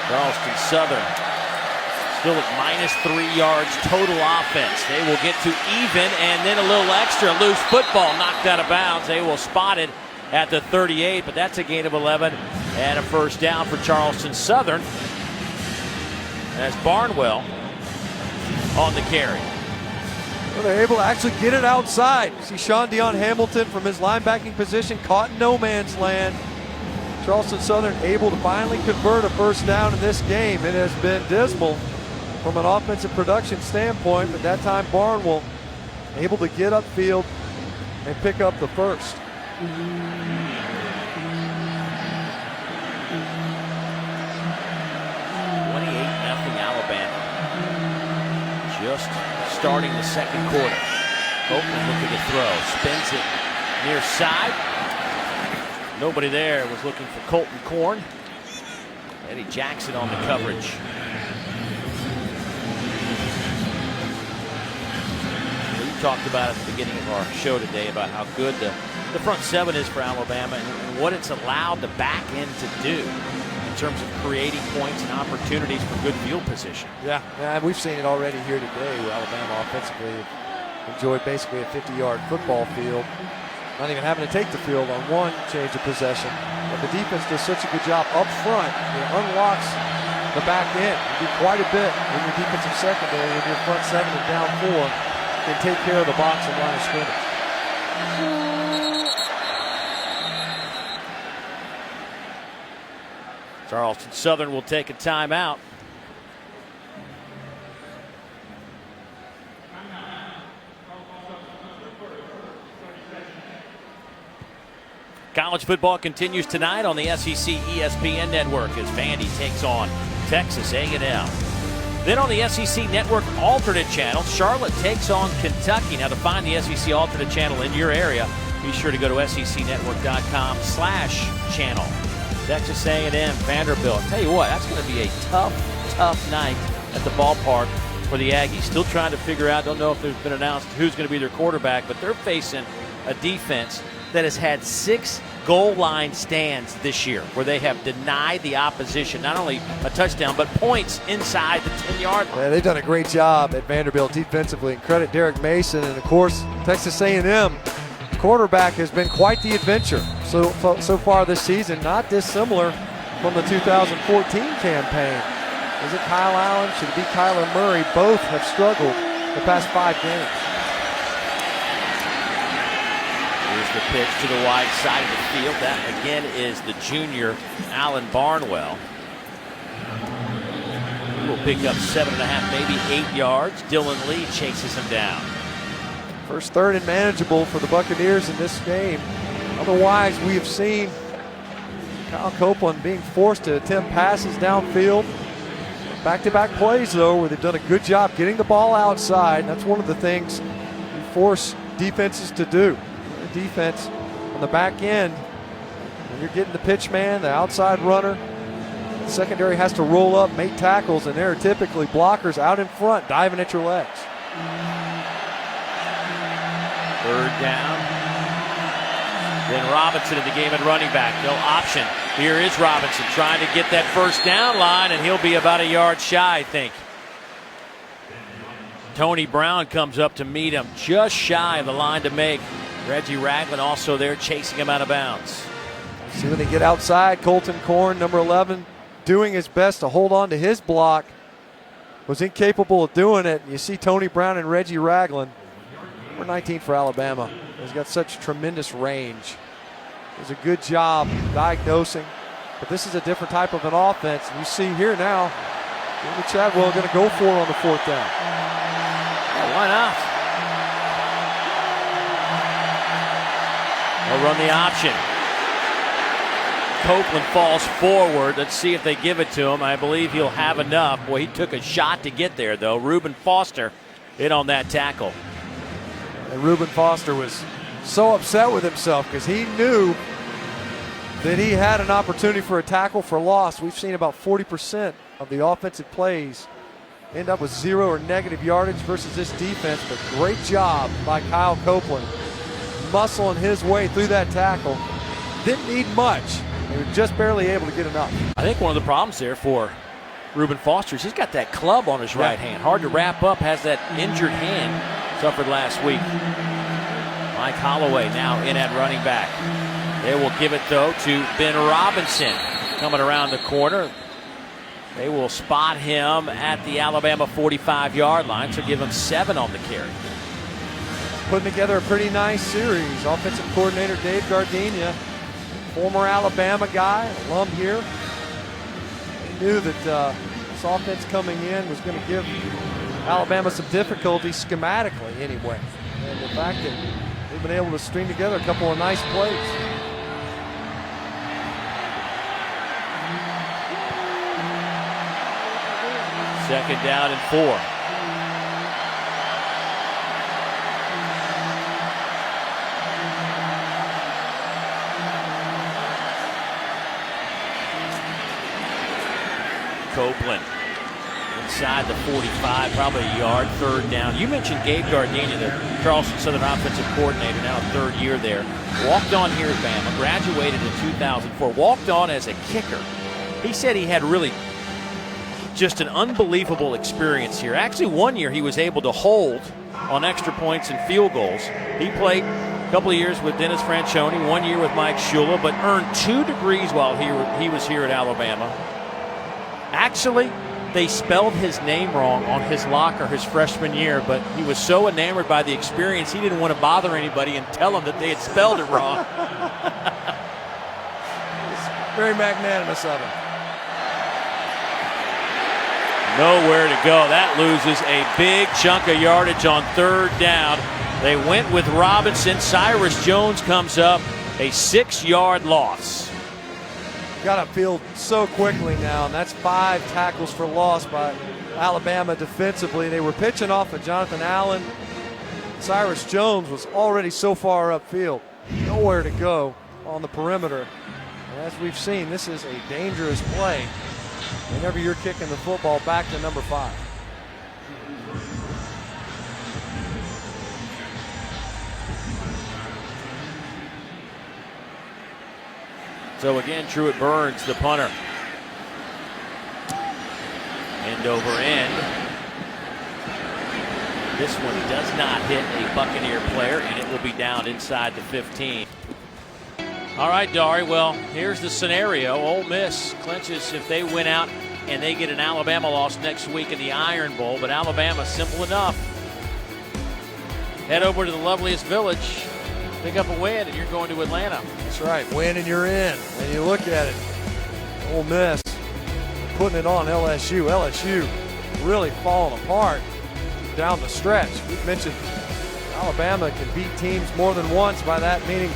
Charleston Southern still at -3 yards total offense. They will get to even, and then a little extra. Loose football knocked out of bounds. They will spot it at the 38, but that's a gain of 11 and a first down for Charleston Southern. That's Barnwell on the carry. Well, they're able to actually get it outside. See Sean Dion Hamilton from his linebacking position caught in no man's land. Charleston Southern able to finally convert a first down in this game. It has been dismal from an offensive production standpoint, but that time Barnwell able to get upfield and pick up the first. 28-0 Alabama. Just starting the second quarter. Copeland looking to throw. Spins it near side. Nobody there. Was looking for Colton Korn. Eddie Jackson on the coverage. We talked about at the beginning of our show today about how good the front seven is for Alabama and what it's allowed the back end to do in terms of creating points and opportunities for good field position. Yeah, we've seen it already here today where Alabama offensively enjoyed basically a 50-yard football field. Not even having to take the field on one change of possession. But the defense does such a good job up front. It unlocks the back end. You do quite a bit in your defensive secondary when your front seven and down 4 can take care of the box and line of scrimmage. Charleston Southern will take a timeout. College football continues tonight on the SEC ESPN network as Vandy takes on Texas A&M. Then on the SEC network alternate channel, Charlotte takes on Kentucky. Now to find the SEC alternate channel in your area, be sure to go to secnetwork.com/channel. Texas A&M, Vanderbilt. Tell you what, that's going to be a tough night at the ballpark for the Aggies. Still trying to figure out, don't know if there's been announced who's going to be their quarterback, but they're facing a defense that has had 6 goal line stands this year where they have denied the opposition not only a touchdown but points inside the 10-yard line. Yeah, they've done a great job at Vanderbilt defensively, and credit Derek Mason. And of course Texas A&M quarterback has been quite the adventure so far this season, not dissimilar from the 2014 campaign. Is it Kyle Allen? Should it be Kyler Murray? Both have struggled the past 5 games. Here's the pitch to the wide side of the field. That again is the junior Alan Barnwell. He will pick up 7.5, maybe 8 yards. Dylan Lee chases him down. First third and manageable for the Buccaneers in this game. Otherwise, we have seen Kyle Copeland being forced to attempt passes downfield. Back-to-back plays, though, where they've done a good job getting the ball outside. That's one of the things you force defenses to do. The defense on the back end, when you're getting the pitch man, the outside runner, the secondary has to roll up, make tackles, and there are typically blockers out in front diving at your legs. Third down. Then Robinson in the game at running back. No option. Here is Robinson trying to get that first down line, and he'll be about a yard shy, I think. Tony Brown comes up to meet him just shy of the line to make. Reggie Ragland also there chasing him out of bounds. See when they get outside, Colton Korn, number 11, doing his best to hold on to his block. Was incapable of doing it. You see Tony Brown and Reggie Ragland. Number 19 for Alabama. He's got such tremendous range. Does a good job diagnosing. But this is a different type of an offense. And you see here now, Jimmy Chadwell going to go for it on the 4th down. Yeah, why not? They'll run the option. Copeland falls forward. Let's see if they give it to him. I believe he'll have enough. Boy, he took a shot to get there, though. Reuben Foster in on that tackle. And Reuben Foster was so upset with himself because he knew that he had an opportunity for a tackle for loss. We've seen about 40% of the offensive plays end up with 0 or negative yardage versus this defense. But great job by Kyle Copeland, muscling his way through that tackle. Didn't need much. They were just barely able to get enough. I think one of the problems there for Reuben Foster is he's got that club on his right hand. Hard to wrap up, has that injured hand. Suffered last week. Mike Holloway now in at running back. They will give it, though, to Ben Robinson coming around the corner. They will spot him at the Alabama 45-yard line, so give him 7 on the carry. Putting together a pretty nice series. Offensive coordinator Dave Gardenia, former Alabama guy, alum here. He knew that this offense coming in was going to give Alabama some difficulty schematically anyway. And the fact that they've been able to string together a couple of nice plays. Second down and 4. Copeland inside the 45, probably a yard. Third down. You mentioned Gabe Gardenia, the Charleston Southern offensive coordinator, now 3rd year there. Walked on here at Bama, graduated in 2004, walked on as a kicker. He said he had really just an unbelievable experience here. Actually, 1 year he was able to hold on extra points and field goals. He played a couple of years with Dennis Franchione, 1 year with Mike Shula, but earned 2 degrees while he was here at Alabama. Actually, they spelled his name wrong on his locker his freshman year, but he was so enamored by the experience, he didn't want to bother anybody and tell them that they had spelled it wrong. Very magnanimous of him. Nowhere to go. That loses a big chunk of yardage on third down. They went with Robinson. Cyrus Jones comes up, a 6-yard loss. Got upfield so quickly now, and that's 5 tackles for loss by Alabama defensively. They were pitching off of Jonathan Allen. Cyrus Jones was already so far upfield. Nowhere to go on the perimeter. And as we've seen, this is a dangerous play whenever you're kicking the football back to number 5. So again, Truett Burns, the punter. End over end. This one does not hit a Buccaneer player, and it will be down inside the 15. All right, Dari, well, here's the scenario. Ole Miss clinches if they win out and they get an Alabama loss next week in the Iron Bowl, but Alabama, simple enough. Head over to the loveliest village, pick up a win, and you're going to Atlanta. That's right, win and you're in. And you look at it, Ole Miss putting it on LSU. LSU really falling apart down the stretch. We've mentioned Alabama can beat teams more than once. By that meaning,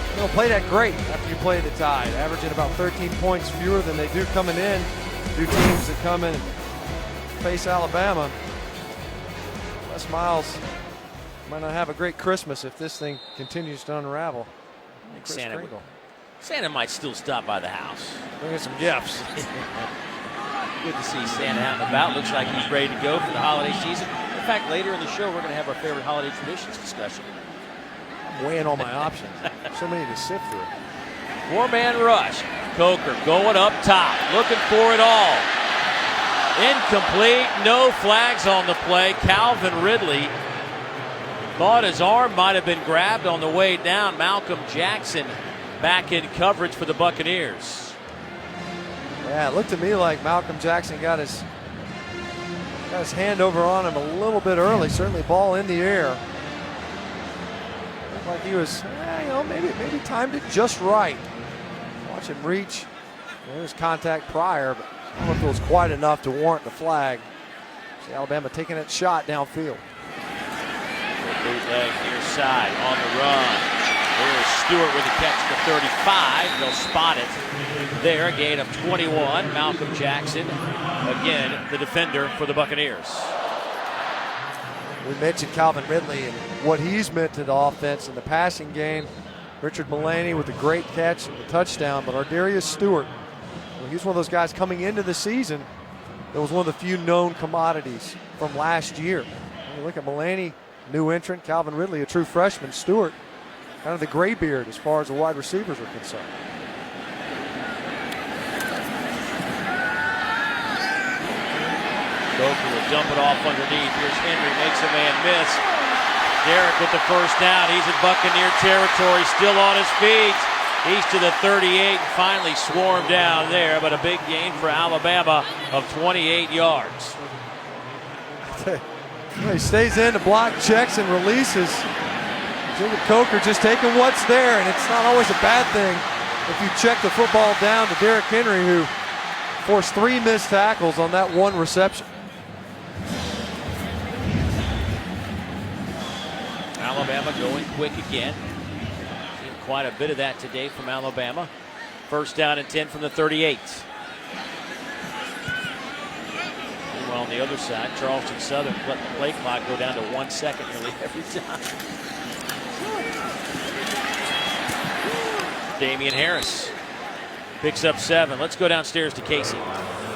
they don't play that great after you play the Tide, averaging about 13 points fewer than they do coming in. Do teams that come in and face Alabama. Les Miles might not have a great Christmas if this thing continues to unravel. I think Santa might still stop by the house. Bring us some gifts. Good to see Santa out and about. Looks like he's ready to go for the holiday season. In fact, later in the show, we're going to have our favorite holiday traditions discussion. I'm weighing all my options. So many to sift through. 4-man rush. Coker going up top, looking for it all. Incomplete, no flags on the play. Calvin Ridley thought his arm might have been grabbed on the way down. Malcolm Jackson back in coverage for the Buccaneers. Yeah, it looked to me like Malcolm Jackson got his hand over on him a little bit early. Certainly ball in the air. Looked like he was, maybe timed it just right. Watch him reach. There was contact prior, but I don't know if it was quite enough to warrant the flag. See Alabama taking that shot downfield. Bootleg near side on the run. There's Stewart with a catch to 35. They'll spot it there. A gain of 21. Malcolm Jackson, again, the defender for the Buccaneers. We mentioned Calvin Ridley and what he's meant to the offense in the passing game. Richard Mullaney with a great catch and the touchdown, but Ardarius Stewart, well, he's one of those guys coming into the season that was one of the few known commodities from last year. When you look at Mullaney, new entrant, Calvin Ridley, a true freshman, Stewart, kind of the graybeard as far as the wide receivers are concerned. Coker will dump it off underneath. Here's Henry, makes a man miss. Derrick with the first down. He's in Buccaneer territory, still on his feet. He's to the 38, finally swarmed down there, but a big gain for Alabama of 28 yards. He stays in to block, checks, and releases. Jacob Coker just taking what's there, and it's not always a bad thing if you check the football down to Derrick Henry, who forced 3 missed tackles on that one reception. Alabama going quick again. Seen quite a bit of that today from Alabama. First down and 10 from the 38. Meanwhile, on the other side, Charleston Southern let the play clock go down to 1 second nearly every time. Damian Harris picks up 7. Let's go downstairs to Casey.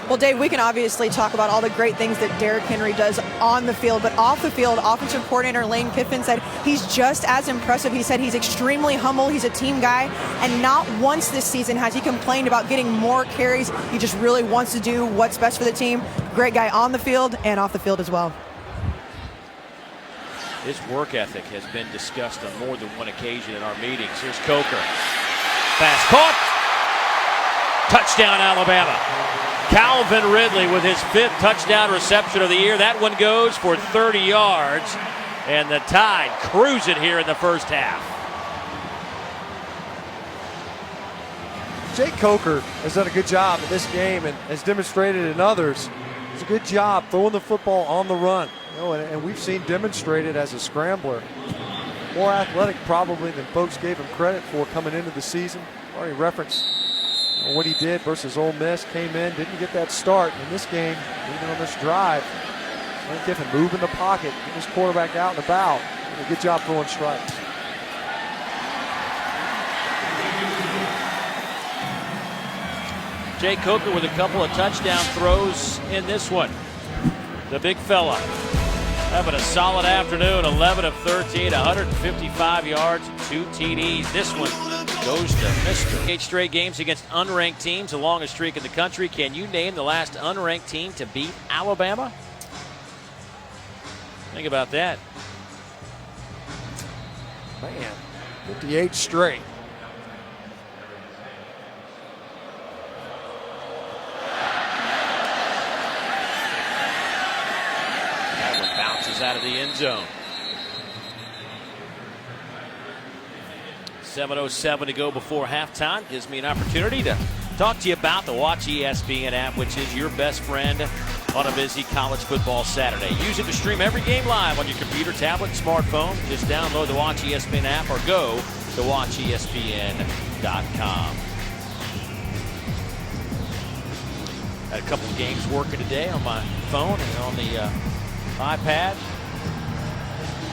Well, Dave, we can obviously talk about all the great things that Derrick Henry does on the field, but off the field, offensive coordinator Lane Kiffin said he's just as impressive. He said he's extremely humble. He's a team guy, and not once this season has he complained about getting more carries. He just really wants to do what's best for the team. Great guy on the field and off the field as well. His work ethic has been discussed on more than one occasion in our meetings. Here's Coker. Pass caught. Touchdown, Alabama. Calvin Ridley with his 5th touchdown reception of the year. That one goes for 30 yards, and the Tide cruise it here in the first half. Jake Coker has done a good job in this game and has demonstrated in others. It's a good job throwing the football on the run. You know, and we've seen demonstrated as a scrambler. More athletic probably than folks gave him credit for coming into the season. Already referenced what he did versus Ole Miss. Came in, didn't get that start in this game, even on this drive. Lane Kiffin moving the pocket, getting his quarterback out and about. Did a good job throwing strikes. Jay Coker with a couple of touchdown throws in this one. The big fella having a solid afternoon, 11 of 13, 155 yards, 2 TDs. This one goes to Mr. 8 straight games against unranked teams, the longest streak in the country. Can you name the last unranked team to beat Alabama? Think about that. Man, 58 straight. Out of the end zone. 7:07 to go before halftime. Gives me an opportunity to talk to you about the Watch ESPN app, which is your best friend on a busy college football Saturday. Use it to stream every game live on your computer, tablet, smartphone. Just download the Watch ESPN app or go to watchespn.com. Had a couple of games working today on my phone and on the iPad.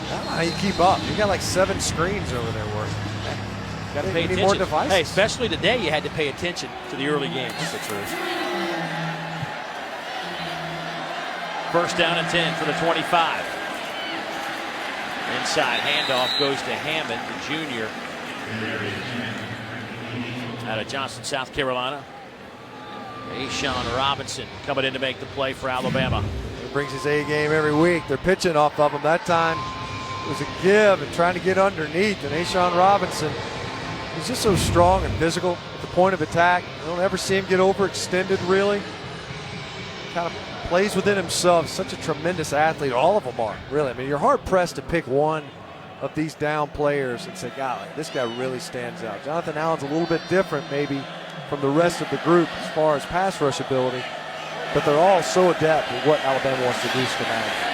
I don't know how you keep up. You got like 7 screens over there working. Got to pay attention. More devices. Hey, especially today, you had to pay attention to the early games. That's the truth. First down and 10 for the 25. Inside handoff goes to Hammond, the junior, out of Charleston, South Carolina. Ashawn Robinson coming in to make the play for Alabama. He brings his A game every week. They're pitching off of him. That time it was a give and trying to get underneath. And Ashawn Robinson, he's just so strong and physical at the point of attack. You don't ever see him get overextended, really. Kind of plays within himself. Such a tremendous athlete. All of them are, really. I mean, you're hard-pressed to pick one of these down players and say, God, this guy really stands out. Jonathan Allen's a little bit different, maybe, from the rest of the group as far as pass rush ability. But they're all so adept at what Alabama wants to do schematically.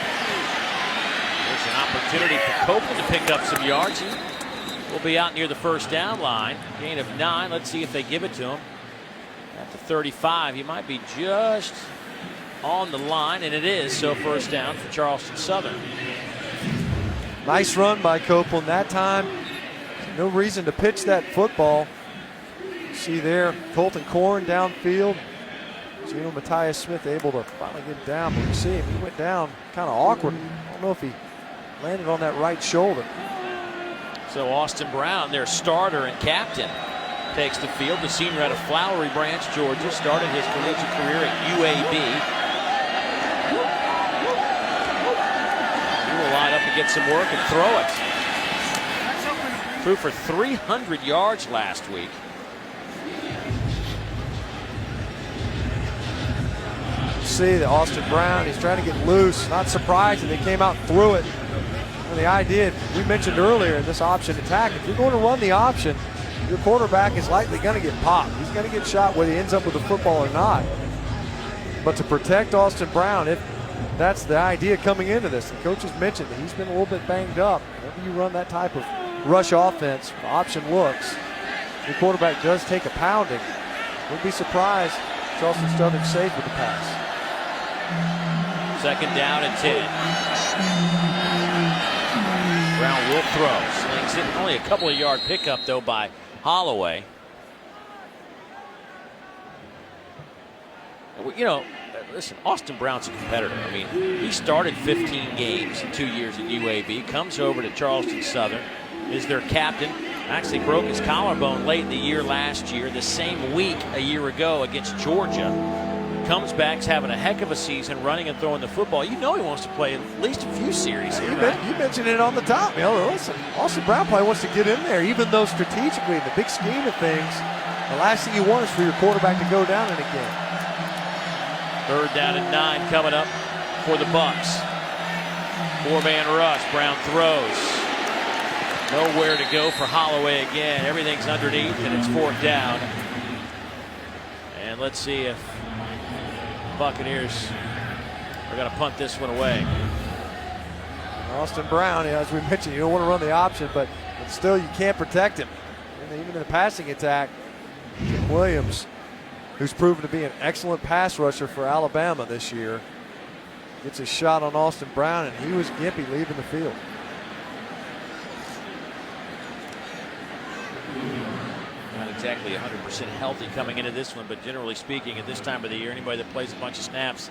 There's an opportunity for Copeland to pick up some yards. We'll be out near the first down line. Gain of 9. Let's see if they give it to him. At the 35, he might be just on the line, and it is. So first down for Charleston Southern. Nice run by Copeland that time. No reason to pitch that football. You see there, Colton Corn downfield. Gino Matthias Smith able to finally get down, but you see him, he went down kind of awkward. I don't know if he landed on that right shoulder. So Austin Brown, their starter and captain, takes the field. The senior out of Flowery Branch, Georgia, started his collegiate career at UAB. He will line up and get some work and throw it. Threw for 300 yards last week. See that Austin Brown, he's trying to get loose. Not surprised that they came out and threw it. And the idea, we mentioned earlier in this option attack, if you're going to run the option, your quarterback is likely going to get popped. He's going to get shot whether he ends up with the football or not. But to protect Austin Brown, if that's the idea coming into this, the coaches mentioned that he's been a little bit banged up. Whenever you run that type of rush offense, option looks, your quarterback does take a pounding. Wouldn't be surprised if Charleston Southern safe with the pass. Second down and 10. Brown will throw. Slings it. Only a couple of yard pickup, though, by Holloway. You know, listen, Austin Brown's a competitor. I mean, he started 15 games in 2 years at UAB, comes over to Charleston Southern, is their captain. Actually broke his collarbone late in the year last year, the same week a year ago against Georgia. Comes back, having a heck of a season, running and throwing the football. You know he wants to play at least a few series here. You mentioned it on the top. You know, listen, Austin Brown probably wants to get in there, even though strategically, in the big scheme of things, The last thing you want is for your quarterback to go down in a game. 3rd down and 9 coming up for the Bucks. 4-man rush. Brown throws. Nowhere to go for Holloway again. Everything's underneath, and it's 4th down. And let's see if Buccaneers are going to punt this one away. Austin Brown, as we mentioned, you don't want to run the option, but still you can't protect him. And even in the passing attack, Jim Williams, who's proven to be an excellent pass rusher for Alabama this year, gets a shot on Austin Brown, and he was gimpy leaving the field. Not exactly 100% healthy coming into this one, but generally speaking, at this time of the year, anybody that plays a bunch of snaps,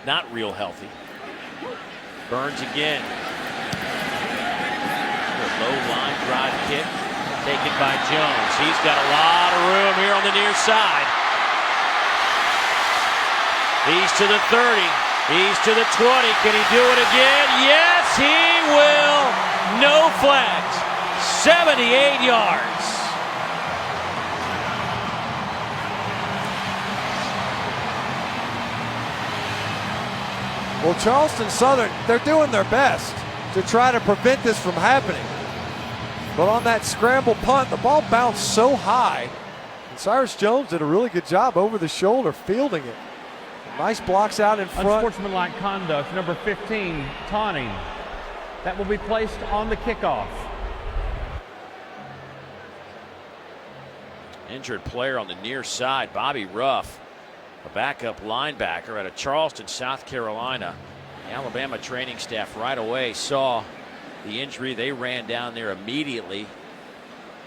not real healthy. Burns again. A low line drive kick taken by Jones. He's got a lot of room here on the near side. He's to the 30. He's to the 20. Can he do it again? Yes, he will. No flags. 78 yards. Well, Charleston Southern, they're doing their best to try to prevent this from happening. But on that scramble punt, the ball bounced so high. And Cyrus Jones did a really good job over the shoulder fielding it. Nice blocks out in front. Unsportsmanlike conduct, number 15, taunting. That will be placed on the kickoff. Injured player on the near side, Bobby Ruff, a backup linebacker out of Charleston, South Carolina. The Alabama training staff right away saw the injury. They ran down there immediately.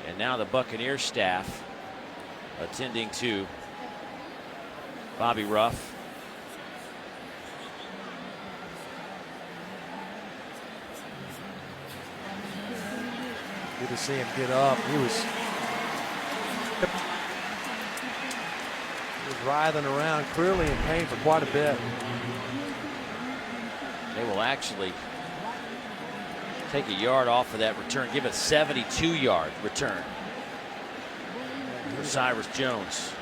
And now the Buccaneers staff attending to Bobby Ruff. Good to see him get up. He was writhing around, clearly in pain for quite a bit. They will actually take a yard off of that return, give it a 72-yard return for Cyrus Jones.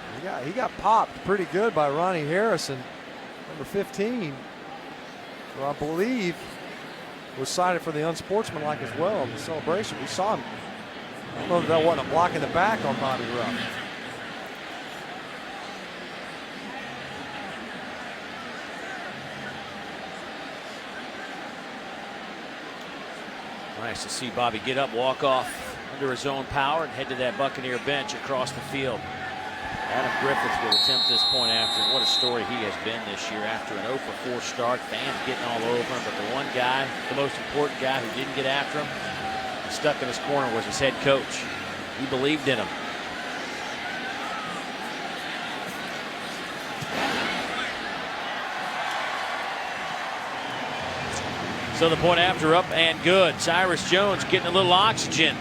He got popped pretty good by Ronnie Harrison, number 15, who I believe was cited for the unsportsmanlike as well in the celebration. We saw him. I don't know if that wasn't a block in the back on Bobby Ruff. Nice to see Bobby get up, walk off under his own power, and head to that Buccaneer bench across the field. Adam Griffith will attempt this point after. What a story he has been this year after an 0-for-4 start. Fans getting all over him, but the one guy, the most important guy who didn't get after him, stuck in his corner, was his head coach. He believed in him. So the point after up and good. Cyrus Jones getting a little oxygen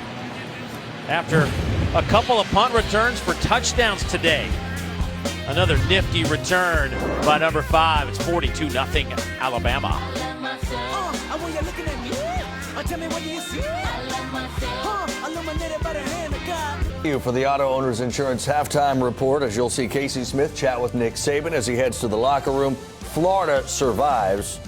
after a couple of punt returns for touchdowns today. Another nifty return by number 5. It's 42-0 Alabama. For the Auto Owners Insurance halftime report, as you'll see Casey Smith chat with Nick Saban as he heads to the locker room. Florida survives.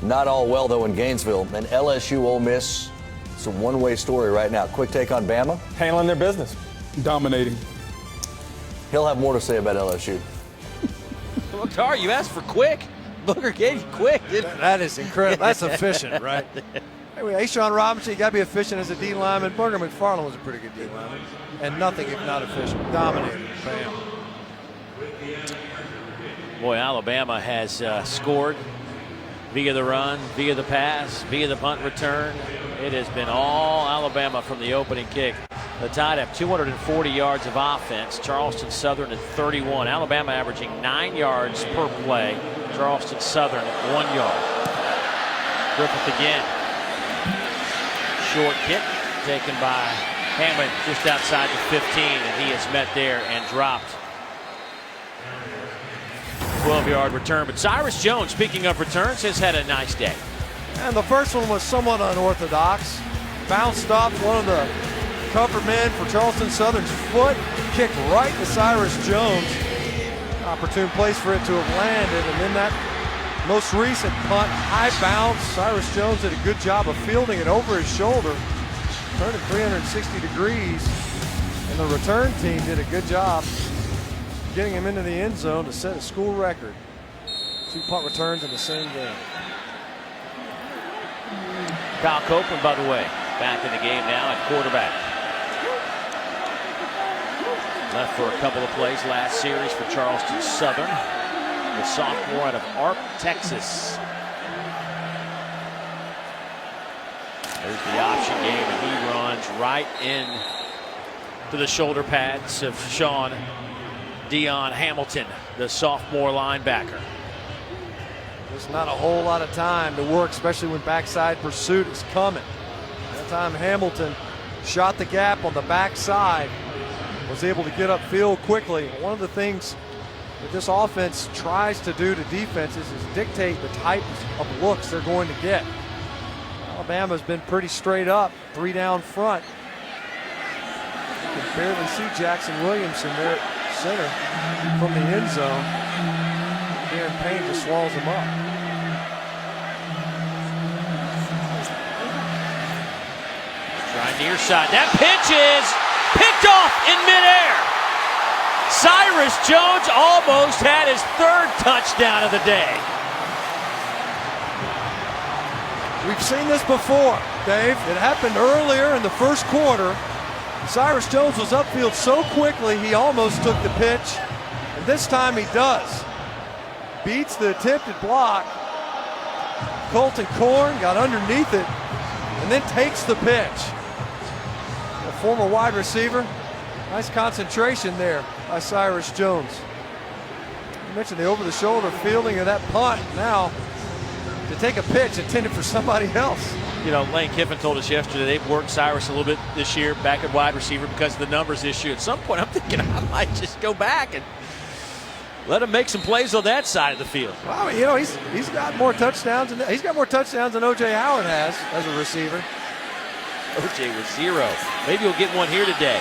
Not all well, though, in Gainesville. And LSU Ole Miss, it's a one-way story right now. Quick take on Bama. Handling their business. Dominating. He'll have more to say about LSU. Well, Tar, you asked for quick. Booker gave you quick, didn't he? That is incredible. That's efficient, right? Anyway, Ashawn Robinson, you got to be efficient as a D lineman. Burger McFarland was a pretty good D lineman. And nothing if not efficient. Dominated. Bam. Boy, Alabama has scored via the run, via the pass, via the punt return. It has been all Alabama from the opening kick. The Tide have 240 yards of offense. Charleston Southern at 31. Alabama averaging 9 yards per play. Charleston Southern 1 yard. Griffith again. Short kick taken by Hammond just outside the 15, and he is met there and dropped. 12-yard return. But Cyrus Jones, speaking of returns, has had a nice day. And the first one was somewhat unorthodox. Bounced off one of the cover men for Charleston Southern's foot, kicked right to Cyrus Jones. Opportune place for it to have landed, and then that most recent punt, high bounce. Cyrus Jones did a good job of fielding it over his shoulder, turned it 360 degrees, and the return team did a good job getting him into the end zone to set a school record. 2 punt returns in the same game. Kyle Copeland, by the way, back in the game now at quarterback. Left for a couple of plays last series for Charleston Southern. The sophomore out of Arp, Texas. There's the option game, and he runs right in to the shoulder pads of Sean Dion Hamilton, the sophomore linebacker. There's not a whole lot of time to work, especially when backside pursuit is coming. That time Hamilton shot the gap on the backside, was able to get upfield quickly. One of the things that this offense tries to do to defenses is dictate the types of looks they're going to get. Alabama's been pretty straight up, 3 down front. You can barely see Jackson Williamson there at center from the end zone. Darren Payne just swallows him up. Try near side. That pitch is picked off in midair. Cyrus Jones almost had his 3rd touchdown of the day. We've seen this before, Dave. It happened earlier in the first quarter. Cyrus Jones was upfield so quickly he almost took the pitch, and this time he does. Beats the attempted block. Colton Korn got underneath it and then takes the pitch. A former wide receiver. Nice concentration there by Cyrus Jones. You mentioned the over-the-shoulder fielding of that punt. Now to take a pitch intended for somebody else. You know, Lane Kiffin told us yesterday they've worked Cyrus a little bit this year back at wide receiver because of the numbers issue. At some point, I'm thinking I might just go back and let him make some plays on that side of the field. Well, you know, he's got more touchdowns than O.J. Howard has as a receiver. O.J. was 0. Maybe he'll get one here today.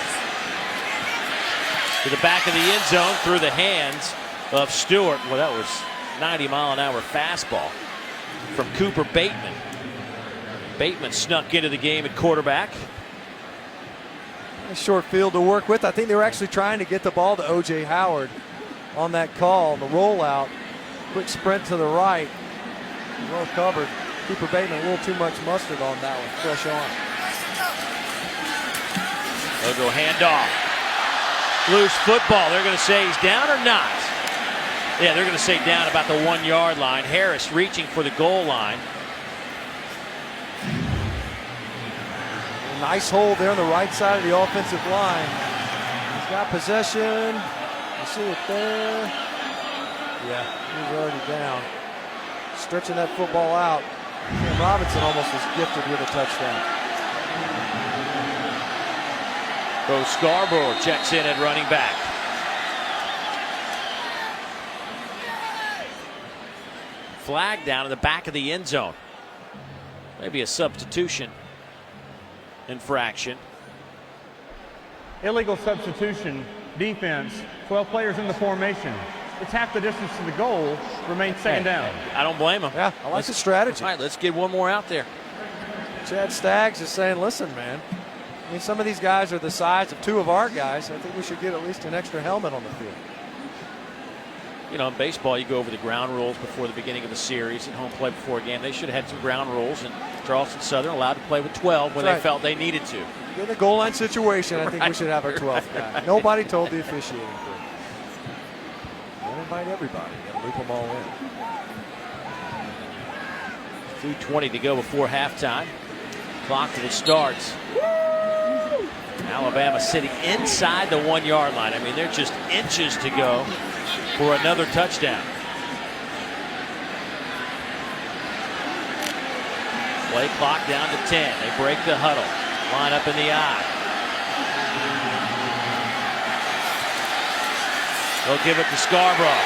To the back of the end zone through the hands of Stewart. Well, that was 90-mile-an-hour fastball from Cooper Bateman. Bateman snuck into the game at quarterback. A short field to work with. I think they were actually trying to get the ball to O.J. Howard on that call, the rollout. Quick sprint to the right. Well covered. Cooper Bateman a little too much mustard on that one. Fresh on. They'll go handoff. Loose football. They're going to say he's down or not? Yeah, they're going to say down about the 1-yard line. Harris reaching for the goal line. A nice hold there on the right side of the offensive line. He's got possession. You see it there. Yeah, he's already down. Stretching that football out. Cam Robinson almost was gifted with a touchdown. Bo Scarborough checks in at running back. Flag down in the back of the end zone. Maybe a substitution infraction. Illegal substitution, defense, 12 players in the formation. It's half the distance to the goal, remains second down. I don't blame him. Yeah, I like the strategy. All right, let's get one more out there. Chad Staggs is saying, listen, man, I mean, some of these guys are the size of 2 of our guys. I think we should get at least an extra helmet on the field. You know, in baseball, you go over the ground rules before the beginning of a series and home play before a game. They should have had some ground rules, and Charleston Southern allowed to play with 12 when they felt they needed to. In the goal line situation, I think we should have our 12th guy. Nobody told the officiating crew. Don't invite everybody. Gotta loop them all in. 2:20 to go before halftime. Clock to the starts. Alabama sitting inside the 1-yard line. I mean, they're just inches to go for another touchdown. Play clock down to 10. They break the huddle. Line up in the eye. They'll give it to Scarborough.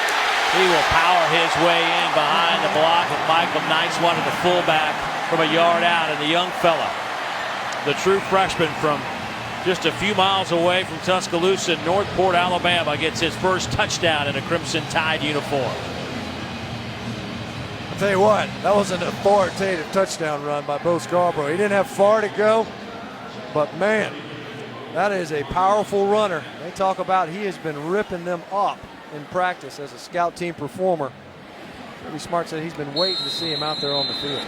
He will power his way in behind the block of Michael Knights, wanted the fullback from a yard out, and the young fella, the true freshman from Just a few miles away from Tuscaloosa, Northport, Alabama gets his first touchdown in a Crimson Tide uniform. I'll tell you what, that was an authoritative touchdown run by Bo Scarborough. He didn't have far to go, but man, that is a powerful runner. They talk about he has been ripping them up in practice as a scout team performer. Pretty Smart said he's been waiting to see him out there on the field.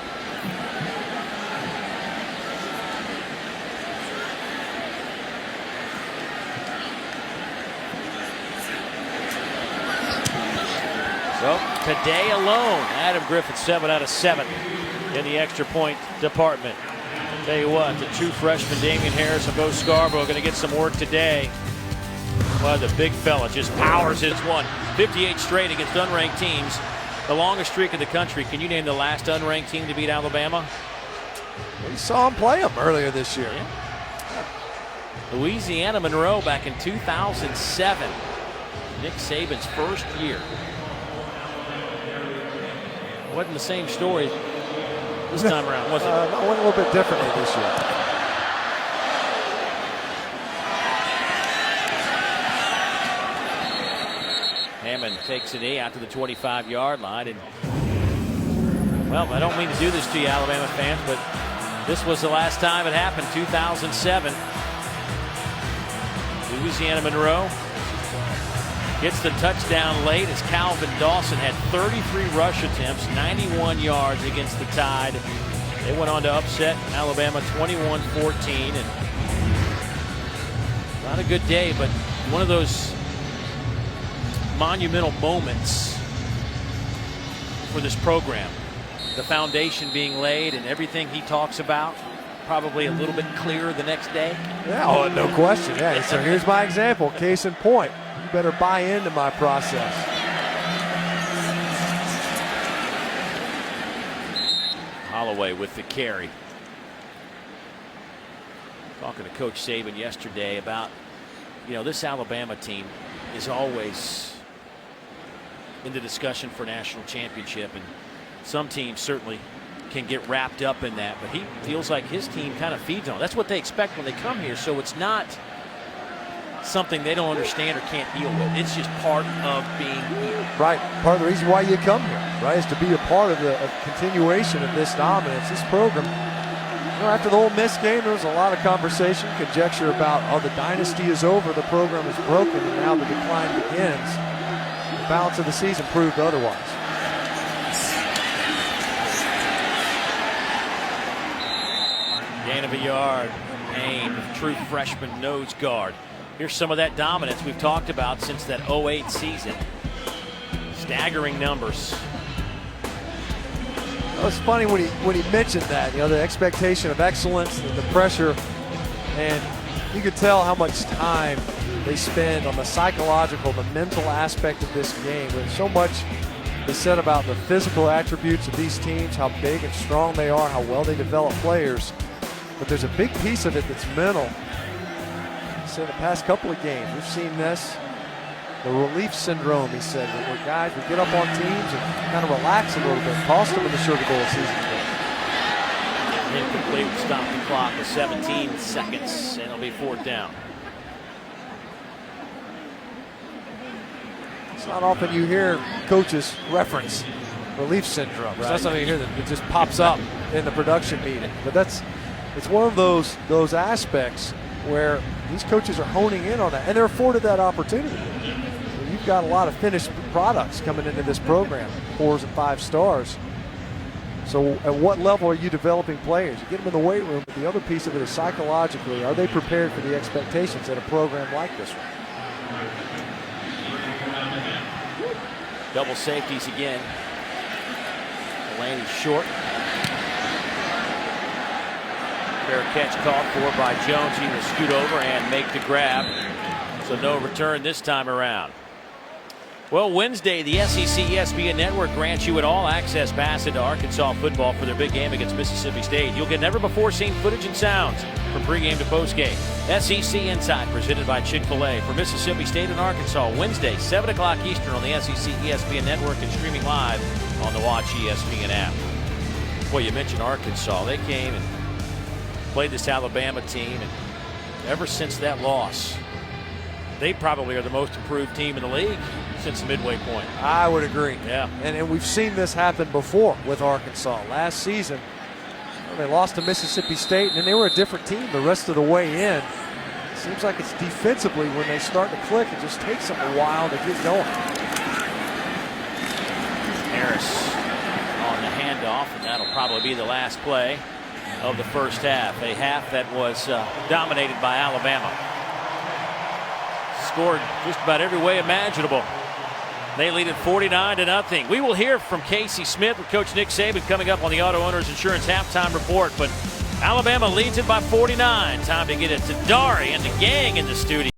So today alone, Adam Griffith 7 out of 7 in the extra point department. Tell you what, the two freshmen, Damian Harris and Bo Scarborough, are going to get some work today. Well, the big fella just powers his one. 58 straight against unranked teams. The longest streak in the country. Can you name the last unranked team to beat Alabama? We saw him play them earlier this year. Yeah. Louisiana Monroe back in 2007. Nick Saban's first year. Wasn't the same story this time around, was it? Went a little bit differently this year. Hammond takes a knee out to the 25-yard line. And, well, I don't mean to do this to you, Alabama fans, but this was the last time it happened, 2007. Louisiana Monroe gets the touchdown late as Calvin Dawson had 33 rush attempts, 91 yards against the Tide. They went on to upset Alabama 21-14. And not a good day, but one of those monumental moments for this program. The foundation being laid and everything he talks about probably a little bit clearer the next day. Yeah, oh, no question. Yeah, so here's my example, case in point. You better buy into my process. Holloway with the carry. Talking to Coach Saban yesterday about, you know, this Alabama team is always in the discussion for national championship, and some teams certainly can get wrapped up in that, but he feels like his team kind of feeds on it. That's what they expect when they come here, so it's not something they don't understand or can't deal with. It's just part of being here. Right. Part of the reason why you come here, right, is to be a part of the continuation of this dominance, this program. You know, after the Ole Miss game, there was a lot of conversation, conjecture about, oh, the dynasty is over, the program is broken, and now the decline begins. The balance of the season proved otherwise. Gain of a yard. Payne, true freshman nose guard. Here's some of that dominance we've talked about since that 08 season. Staggering numbers. Well, it's funny when he mentioned that, you know, the expectation of excellence and the pressure, and you could tell how much time they spend on the psychological, the mental aspect of this game. There's so much is said about the physical attributes of these teams, how big and strong they are, how well they develop players. But there's a big piece of it that's mental. So in the past couple of games, we've seen this. The relief syndrome, he said, where guys would get up on teams and kind of relax a little bit. Cost them in the Sugar Bowl season. Incomplete, stop the clock with 17 seconds, and it'll be fourth down. It's not often you hear coaches reference relief syndrome. Right. It's not something you hear that it just pops up in the production meeting. But it's one of those aspects where these coaches are honing in on that, and they're afforded that opportunity. You've got a lot of finished products coming into this program, 4s and 5 stars. So at what level are you developing players? You get them in the weight room, but the other piece of it is psychologically, are they prepared for the expectations at a program like this one? Double safeties again. Delaney short. Fair catch called for by Jones. He will scoot over and make the grab. So no return this time around. Well, Wednesday, the SEC ESPN Network grants you an all-access pass into Arkansas football for their big game against Mississippi State. You'll get never-before-seen footage and sounds from pregame to postgame. SEC Inside, presented by Chick-fil-A for Mississippi State and Arkansas, Wednesday, 7 o'clock Eastern on the SEC ESPN Network and streaming live on the Watch ESPN app. Well, you mentioned Arkansas. They came and played this Alabama team and ever since that loss, they probably are the most improved team in the league since the midway point. I would agree. Yeah. And we've seen this happen before with Arkansas. Last season, they lost to Mississippi State, and then they were a different team the rest of the way in. It seems like it's defensively when they start to click, it just takes them a while to get going. Harris on the handoff, and that'll probably be the last play of the first half. A half that was dominated by Alabama. Scored just about every way imaginable. They lead it 49-0. We will hear from Casey Smith with Coach Nick Saban coming up on the Auto Owners Insurance Halftime Report. But Alabama leads it by 49. Time to get it to Dari and the gang in the studio.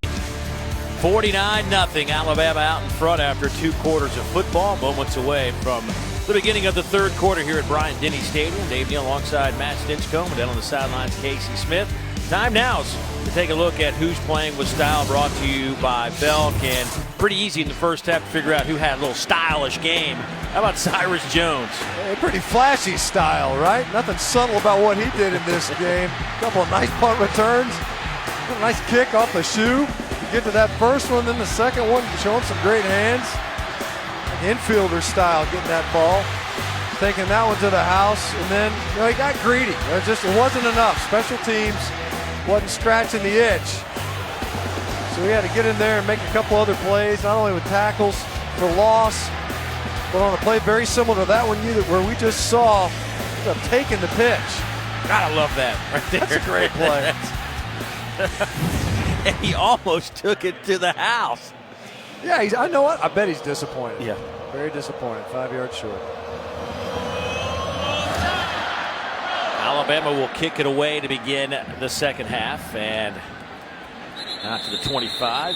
49-0. Alabama out in front after 2 quarters of football. Moments away from the beginning of the third quarter here at Bryant-Denny Stadium. Dave Neal alongside Matt Stinchcomb, and then on the sidelines, Casey Smith. Time now to take a look at who's playing with style, brought to you by Belk. And pretty easy in the first half to figure out who had a little stylish game. How about Cyrus Jones? A pretty flashy style, right? Nothing subtle about what he did in this game. A couple of nice punt returns, a nice kick off the shoe. Get to that first one, then the second one, showing some great hands. Infielder style, getting that ball, taking that one to the house, and then he got greedy. It wasn't enough. Special teams wasn't scratching the itch. So we had to get in there and make a couple other plays, not only with tackles for loss, but on a play very similar to that one where we just saw taking the pitch. Gotta love that right there. That's a great play. And he almost took it to the house. Yeah, I know what? I bet he's disappointed. Yeah. Very disappointed. 5 yards short. Alabama will kick it away to begin the second half, and out to the 25.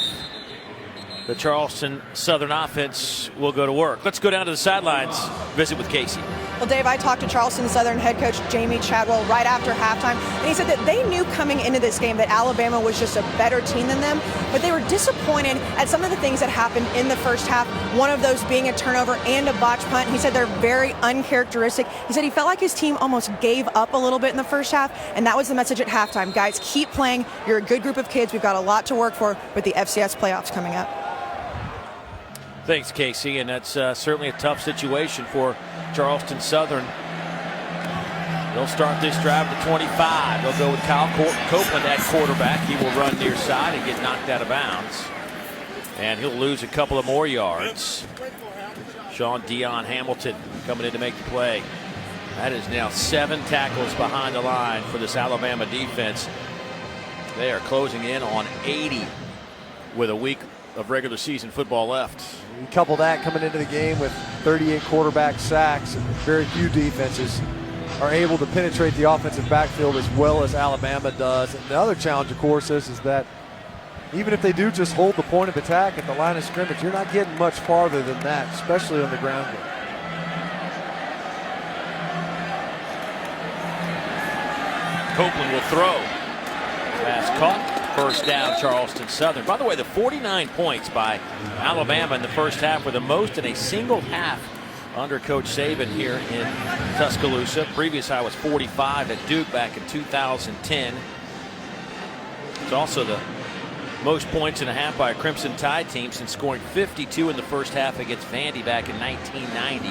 The Charleston Southern offense will go to work. Let's go down to the sidelines, visit with Casey. Well, Dave, I talked to Charleston Southern head coach Jamie Chadwell right after halftime, and he said that they knew coming into this game that Alabama was just a better team than them, but they were disappointed at some of the things that happened in the first half, one of those being a turnover and a botch punt. He said they're very uncharacteristic. He said he felt like his team almost gave up a little bit in the first half, and that was the message at halftime. Guys, keep playing. You're a good group of kids. We've got a lot to work for with the FCS playoffs coming up. Thanks, Casey, and that's certainly a tough situation for Charleston Southern. They'll start this drive at the 25. They'll go with Kyle Copeland at quarterback. He will run near side and get knocked out of bounds. And he'll lose a couple of more yards. Sean Dion Hamilton coming in to make the play. That is now 7 tackles behind the line for this Alabama defense. They are closing in on 80 with a week of regular season football left. You couple that coming into the game with 38 quarterback sacks, and very few defenses are able to penetrate the offensive backfield as well as Alabama does. And the other challenge, of course, is that even if they do just hold the point of attack at the line of scrimmage, you're not getting much farther than that, especially on the ground game. Copeland will throw. Pass caught. First down, Charleston Southern. By the way, the 49 points by Alabama in the first half were the most in a single half under Coach Saban here in Tuscaloosa. Previous high was 45 at Duke back in 2010. It's also the most points in a half by a Crimson Tide team since scoring 52 in the first half against Vandy back in 1990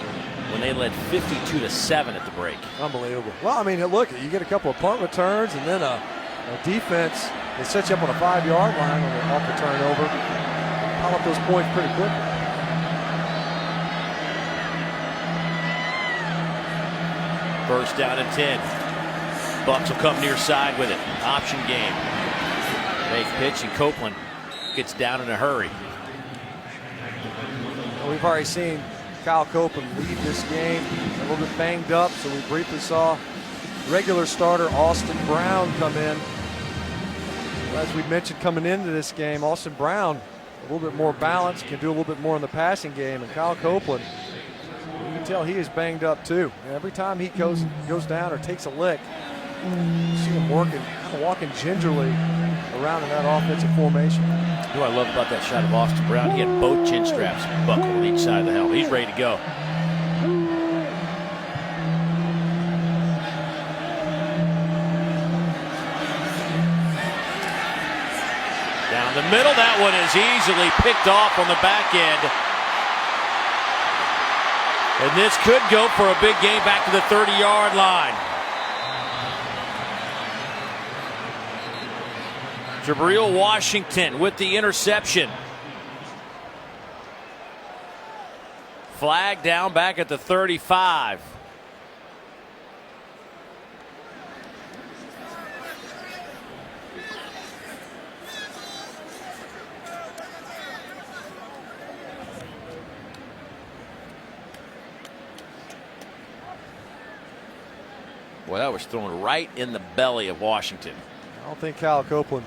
when they led 52-7 at the break. Unbelievable. Well, I mean, look, you get a couple of punt returns and then a defense. They set you up on a 5-yard line off the turnover. Pile up those points pretty quickly. First down and 10. Bucks will come near side with it. Option game. Fake pitch, and Copeland gets down in a hurry. Well, we've already seen Kyle Copeland leave this game a little bit banged up, so we briefly saw regular starter Austin Brown come in. As we mentioned coming into this game, Austin Brown a little bit more balanced, can do a little bit more in the passing game, and Kyle Copeland, you can tell he is banged up too. And every time he goes down or takes a lick, you see him working, kind of walking gingerly around in that offensive formation. What I love about that shot of Austin Brown, he had both chin straps buckled on each side of the helmet. He's ready to go. Down the middle, that one is easily picked off on the back end. And this could go for a big gain back to the 30-yard line. Jabril Washington with the interception. Flag down back at the 35. Well, that was thrown right in the belly of Washington. I don't think Kyle Copeland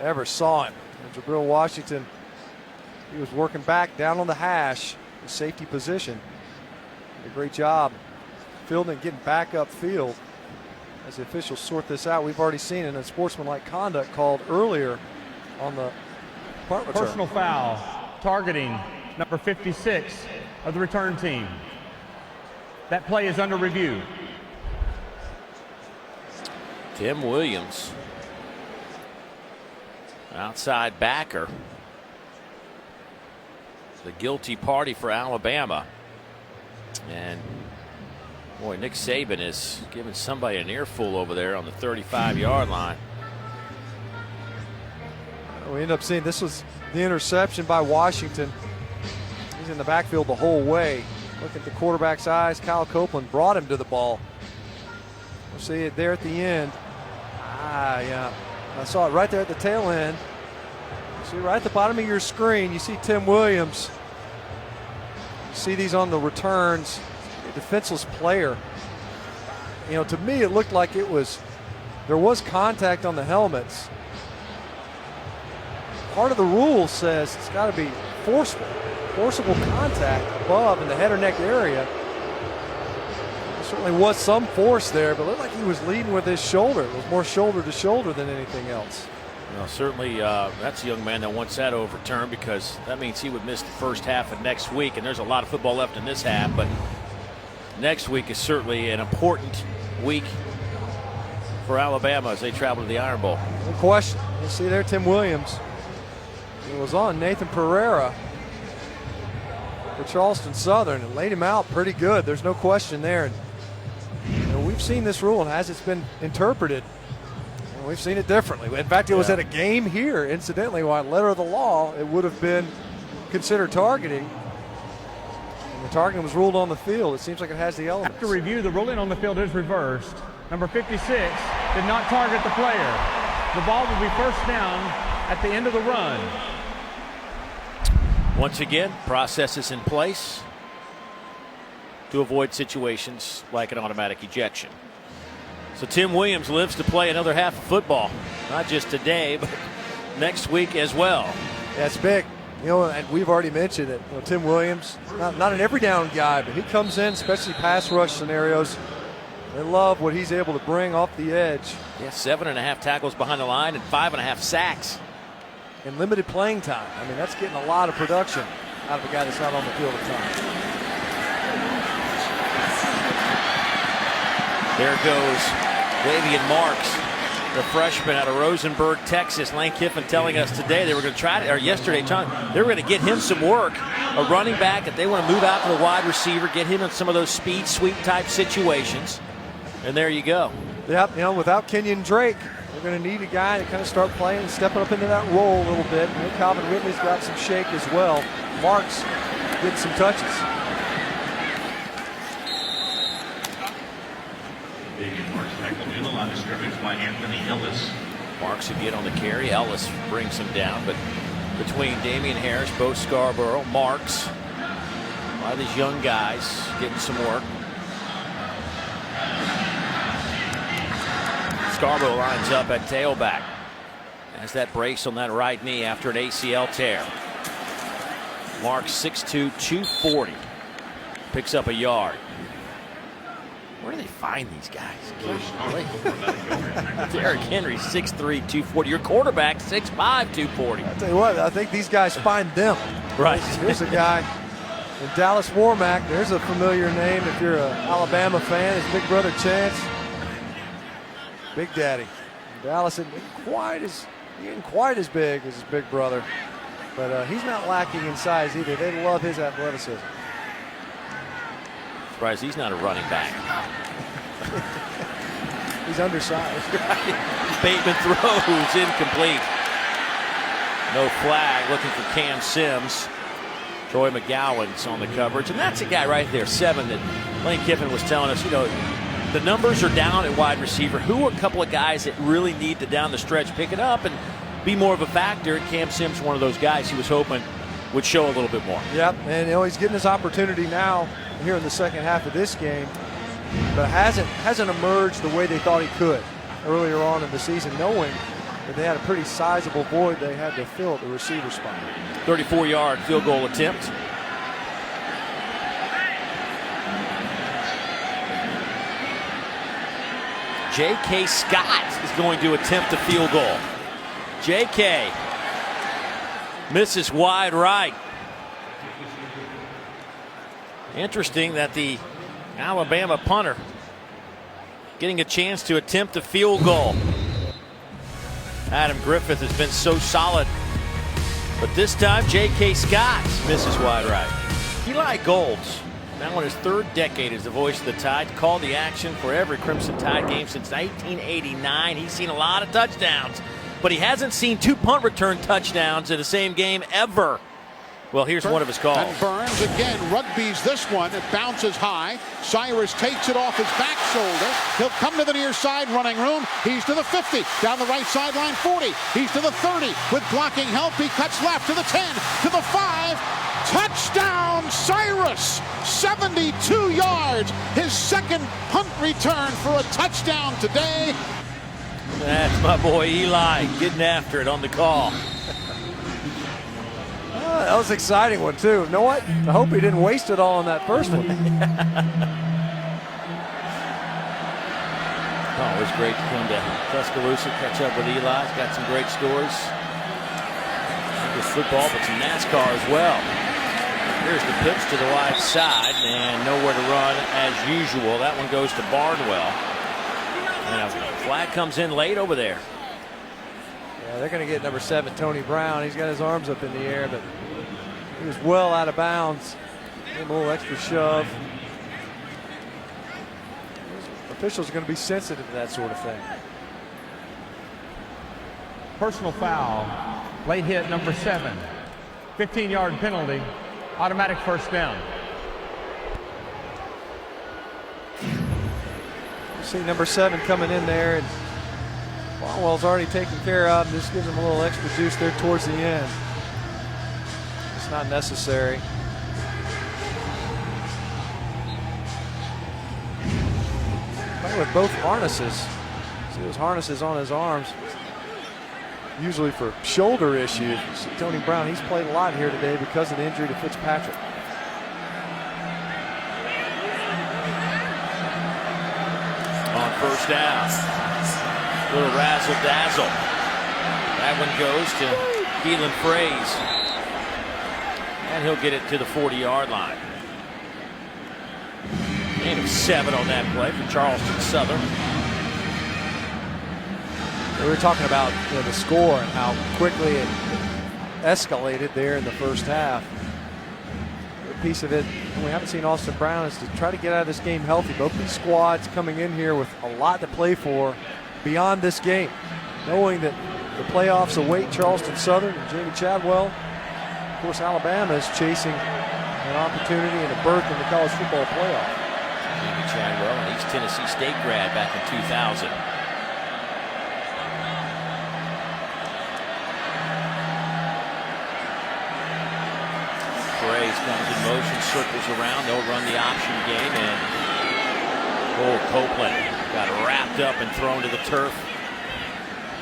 ever saw him. And Jabril Washington, he was working back down on the hash, the safety position. Did a great job fielding and getting back upfield. As the officials sort this out, we've already seen an unsportsmanlike conduct called earlier on the punt return. Personal foul, targeting number 56 of the return team. That play is under review. Tim Williams, outside backer, the guilty party for Alabama. And boy, Nick Saban is giving somebody an earful over there on the 35-yard line. We end up seeing this was the interception by Washington. He's in the backfield the whole way. Look at the quarterback's eyes. Kyle Copeland brought him to the ball. We'll see it there at the end. Yeah. I saw it right there at the tail end. See right at the bottom of your screen, you see Tim Williams. You see these on the returns. A defenseless player. You know, to me, it looked like there was contact on the helmets. Part of the rule says it's got to be forcible contact above in the head or neck area. Certainly was some force there, but it looked like he was leading with his shoulder. It was more shoulder to shoulder than anything else. Well, certainly that's a young man that wants that overturned, because that means he would miss the first half of next week, and there's a lot of football left in this half, but next week is certainly an important week for Alabama as they travel to the Iron Bowl. No question. You see there Tim Williams. It was on Nathan Pereira for Charleston Southern and laid him out pretty good. There's no question there. And, you know, we've seen this rule, and as it's been interpreted, and we've seen it differently. In fact, it was at a game here, incidentally, by letter of the law, it would have been considered targeting. And the targeting was ruled on the field. It seems like it has the elements. After review, the ruling on the field is reversed. Number 56 did not target the player. The ball will be first down at the end of the run. Once again, processes in place to avoid situations like an automatic ejection. So Tim Williams lives to play another half of football, not just today, but next week as well. That's big. You know, and we've already mentioned it. You know, Tim Williams, not an every down guy, but he comes in, especially pass rush scenarios. They love what he's able to bring off the edge. Yeah, 7.5 tackles behind the line and 5.5 sacks. In limited playing time. I mean, that's getting a lot of production out of a guy that's not on the field at times. There goes Davian Marks, the freshman out of Rosenberg, Texas. Lane Kiffin telling us today they were going to try to, or yesterday, they were going to get him some work. A running back that they want to move out to the wide receiver, get him in some of those speed sweep type situations. And there you go. Yep, you know, without Kenyon Drake, they're going to need a guy to kind of start playing and stepping up into that role a little bit. You know, Calvin Ridley's got some shake as well. Marks getting some touches. Marks again on the carry. Ellis brings him down, but between Damian Harris, Bo Scarborough, Marks, a lot of these young guys getting some work. Scarborough lines up at tailback. Has that brace on that right knee after an ACL tear. Marks 6'2", 240. Picks up a yard. Where do they find these guys? Derrick Henry, 6'3", 240. Your quarterback, 6'5", 240. I'll tell you what, I think these guys find them. Right. Here's a guy in Dallas Warmack. There's a familiar name if you're an Alabama fan. It's Big Brother Chance. Big Daddy. Dallas isn't quite as He ain't quite as big as his big brother, but he's not lacking in size either. They love his athleticism. Surprised he's not a running back. He's undersized. Bateman throws incomplete. No flag, looking for Cam Sims. Troy McGowan's on the coverage, and that's a guy right there, 7, that Lane Kiffin was telling us, the numbers are down at wide receiver. Who are a couple of guys that really need to, down the stretch, pick it up and be more of a factor? Cam Sims, one of those guys he was hoping would show a little bit more. Yep, and he's getting his opportunity now here in the second half of this game, but hasn't emerged the way they thought he could earlier on in the season, knowing that they had a pretty sizable void they had to fill at the receiver spot. 34-yard field goal attempt. J.K. Scott is going to attempt a field goal. J.K. misses wide right. Interesting that the Alabama punter getting a chance to attempt a field goal. Adam Griffith has been so solid, but this time J.K. Scott misses wide right. Eli Golds, now in his 3rd decade as the voice of the Tide, called the action for every Crimson Tide game since 1989. He's seen a lot of touchdowns, but he hasn't seen 2 punt return touchdowns in the same game ever. Well, here's one of his calls. And Burns again rugby's this one. It bounces high. Cyrus takes it off his back shoulder. He'll come to the near side, running room. He's to the 50. Down the right sideline, 40. He's to the 30. With blocking help, he cuts left to the 10, to the 5. Touchdown, Cyrus! 72 yards. His 2nd punt return for a touchdown today. That's my boy Eli getting after it on the call. That was an exciting one, too. You know what? I hope he didn't waste it all on that first one. Oh, it was great to come to Tuscaloosa, catch up with Eli. He's got some great stories. Not just football, but some NASCAR as well. Here's the pitch to the wide side, and nowhere to run as usual. That one goes to Barnwell. And a flag comes in late over there. Yeah, they're going to get number 7, Tony Brown. He's got his arms up in the air, but he was well out of bounds. Gave him a little extra shove. Officials are going to be sensitive to that sort of thing. Personal foul. Late hit number 7. 15-yard penalty. Automatic first down. You see number 7 coming in there, and Barnwell's already taken care of. Just gives him a little extra juice there towards the end. It's not necessary. Playing with both harnesses. See those harnesses on his arms. Usually for shoulder issues. See Tony Brown, he's played a lot here today because of the injury to Fitzpatrick. On first down. Little razzle dazzle. That one goes to Keelan Fraze. And he'll get it to the 40-yard line. Gain of 7 on that play for Charleston Southern. We were talking about the score and how quickly it escalated there in the first half. A piece of it, and we haven't seen Austin Brown, is to try to get out of this game healthy. Both these squads coming in here with a lot to play for beyond this game, knowing that the playoffs await Charleston Southern and Jamie Chadwell. Of course, Alabama is chasing an opportunity and a berth in the college football playoff. Jamie Chadwell, an East Tennessee State grad back in 2000. Fraze comes in motion, circles around. They'll run the option game, and Copeland got wrapped up and thrown to the turf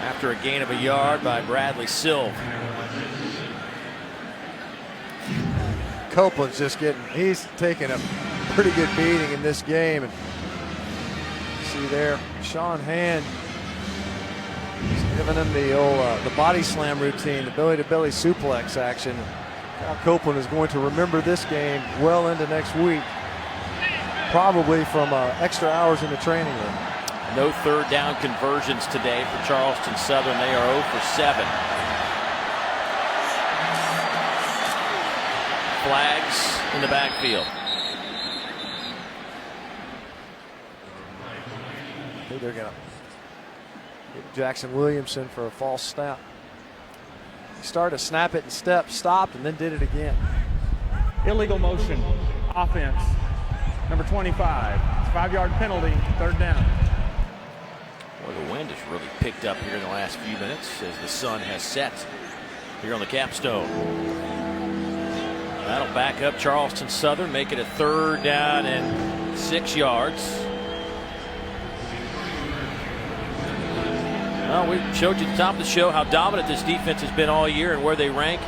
after a gain of a yard by Bradley Silv. Copeland's just he's taking a pretty good beating in this game. And see there, Sean Hand, he's giving him the old the body slam routine, the belly-to-belly suplex action. Now Copeland is going to remember this game well into next week, probably from extra hours in the training room. No third down conversions today for Charleston Southern. They are 0 for 7. Flags in the backfield. I think they're going to get Jackson Williamson for a false snap. He started to snap it and stopped, and then did it again. Illegal motion, offense, number 25. It's a 5-yard penalty, third down. Boy, the wind has really picked up here in the last few minutes as the sun has set here on the capstone. That'll back up Charleston Southern, make it a 3rd down and 6 yards. Well, we showed you at the top of the show how dominant this defense has been all year and where they rank.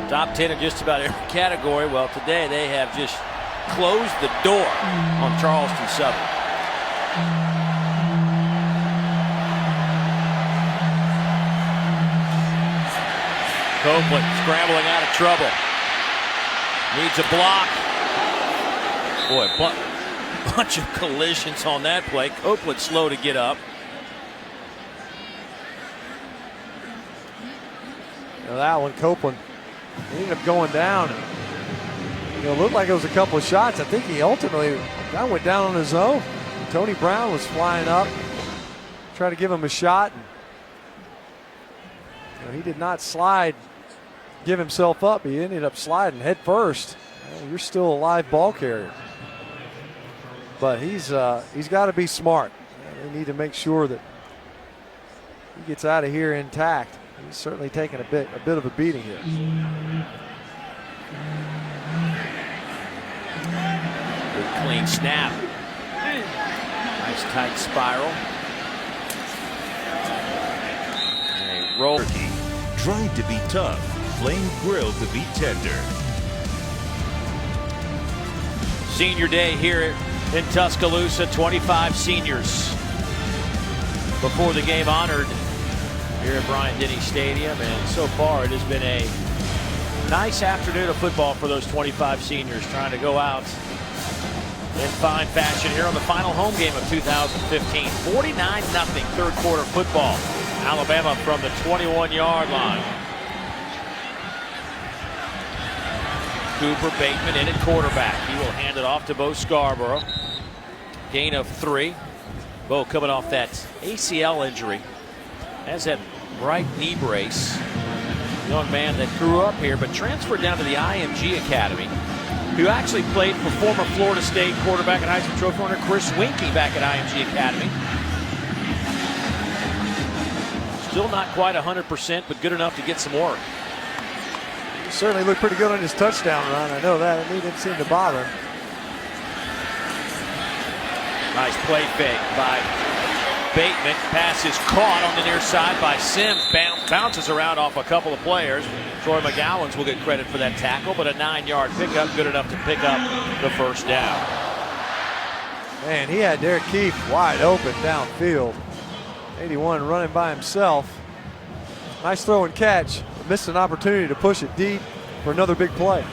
Top 10 in just about every category. Well, today they have just closed the door on Charleston Southern. Copeland scrambling out of trouble. Needs a block. Boy, bunch of collisions on that play. Copeland slow to get up. That one, Copeland, he ended up going down. It looked like it was a couple of shots. I think he ultimately went down on his own. Tony Brown was flying up, trying to give him a shot. And, he did not slide, give himself up. He ended up sliding head first. You're still a live ball carrier. But he's got to be smart. They need to make sure that he gets out of here intact. He's certainly taking a bit of a beating here. Good clean snap. Nice tight spiral. And a roll. Tried to be tough, flame grilled to be tender. Senior day here in Tuscaloosa. 25 seniors before the game honored here at Bryant-Denny Stadium, and so far it has been a nice afternoon of football for those 25 seniors, trying to go out in fine fashion here on the final home game of 2015. 49-0 third quarter football. Alabama from the 21-yard line. Cooper Bateman in at quarterback. He will hand it off to Bo Scarborough. Gain of 3. Bo coming off that ACL injury. Has that right knee brace. Young man that grew up here but transferred down to the IMG Academy, who actually played for former Florida State quarterback and Heisman Trophy winner Chris Winkie back at IMG Academy. Still not quite 100%, but good enough to get some work. He certainly looked pretty good on his touchdown run. I know that. It didn't seem to bother him. Nice play fake by Bateman. Pass is caught on the near side by Sims. Bounces around off a couple of players. Troy McGowans will get credit for that tackle, but a 9-yard pickup, good enough to pick up the first down. Man, he had Derek Keefe wide open downfield. 81 running by himself. Nice throw and catch. Missed an opportunity to push it deep for another big play.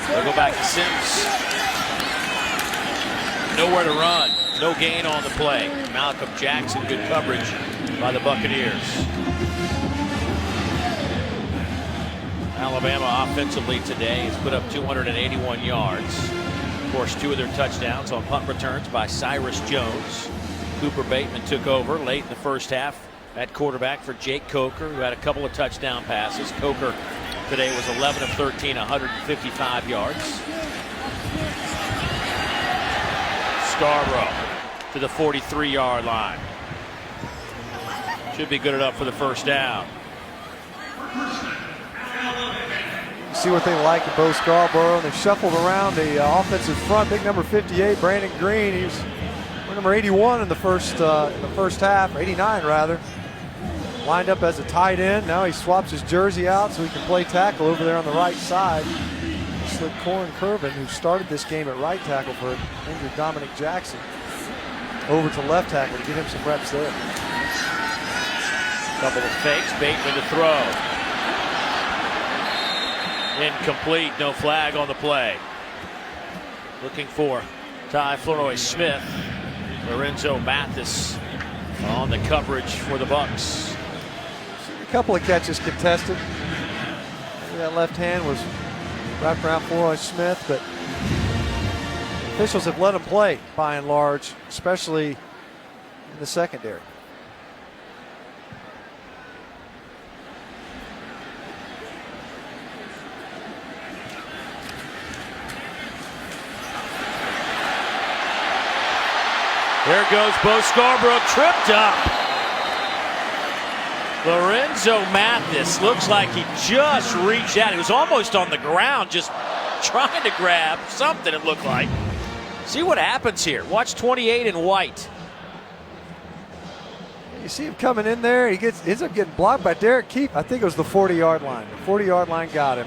They'll go back to Sims. Nowhere to run. No gain on the play. Malcolm Jackson, good coverage by the Buccaneers. Alabama offensively today has put up 281 yards. Of course, 2 of their touchdowns on punt returns by Cyrus Jones. Cooper Bateman took over late in the first half at quarterback for Jake Coker, who had a couple of touchdown passes. Coker today was 11 of 13, 155 yards. Scarborough to the 43-yard line. Should be good enough for the first down. See what they like at Bo Scarborough. They've shuffled around the offensive front. Big number 58, Brandon Green. He's number 81 in the first half, 89 rather. Lined up as a tight end. Now he swaps his jersey out so he can play tackle over there on the right side. Slid Corin Curvin, who started this game at right tackle for injured Dominic Jackson, over to left tackle to get him some reps there. Couple of fakes, Bateman to throw. Incomplete, no flag on the play. Looking for Ty Flournoy-Smith. Lorenzo Mathis on the coverage for the Bucks. A couple of catches contested. Maybe that left hand was wrapped around Flournoy-Smith, but officials have let him play by and large, especially in the secondary. There goes Bo Scarborough, tripped up. Lorenzo Mathis looks like he just reached out. He was almost on the ground, just trying to grab something, it looked like. See what happens here. Watch 28 in white. You see him coming in there. He ends up getting blocked by Derek Keefe. I think it was the 40-yard line. The 40-yard line got him.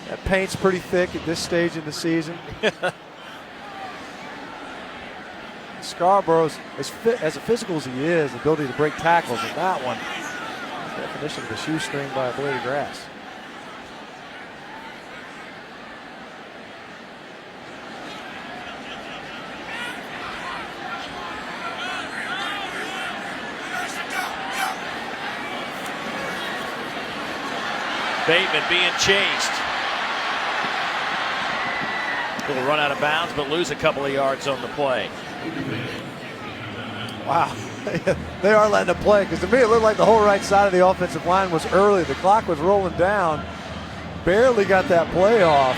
That paint's pretty thick at this stage in the season. Scarborough's, as physical as he is, the ability to break tackles, and that one, definition of a shoestring by a blade of grass. Bateman being chased. Will run out of bounds, but lose a couple of yards on the play. Wow, they are letting him play, because to me it looked like the whole right side of the offensive line was early. The clock was rolling down. Barely got that play off.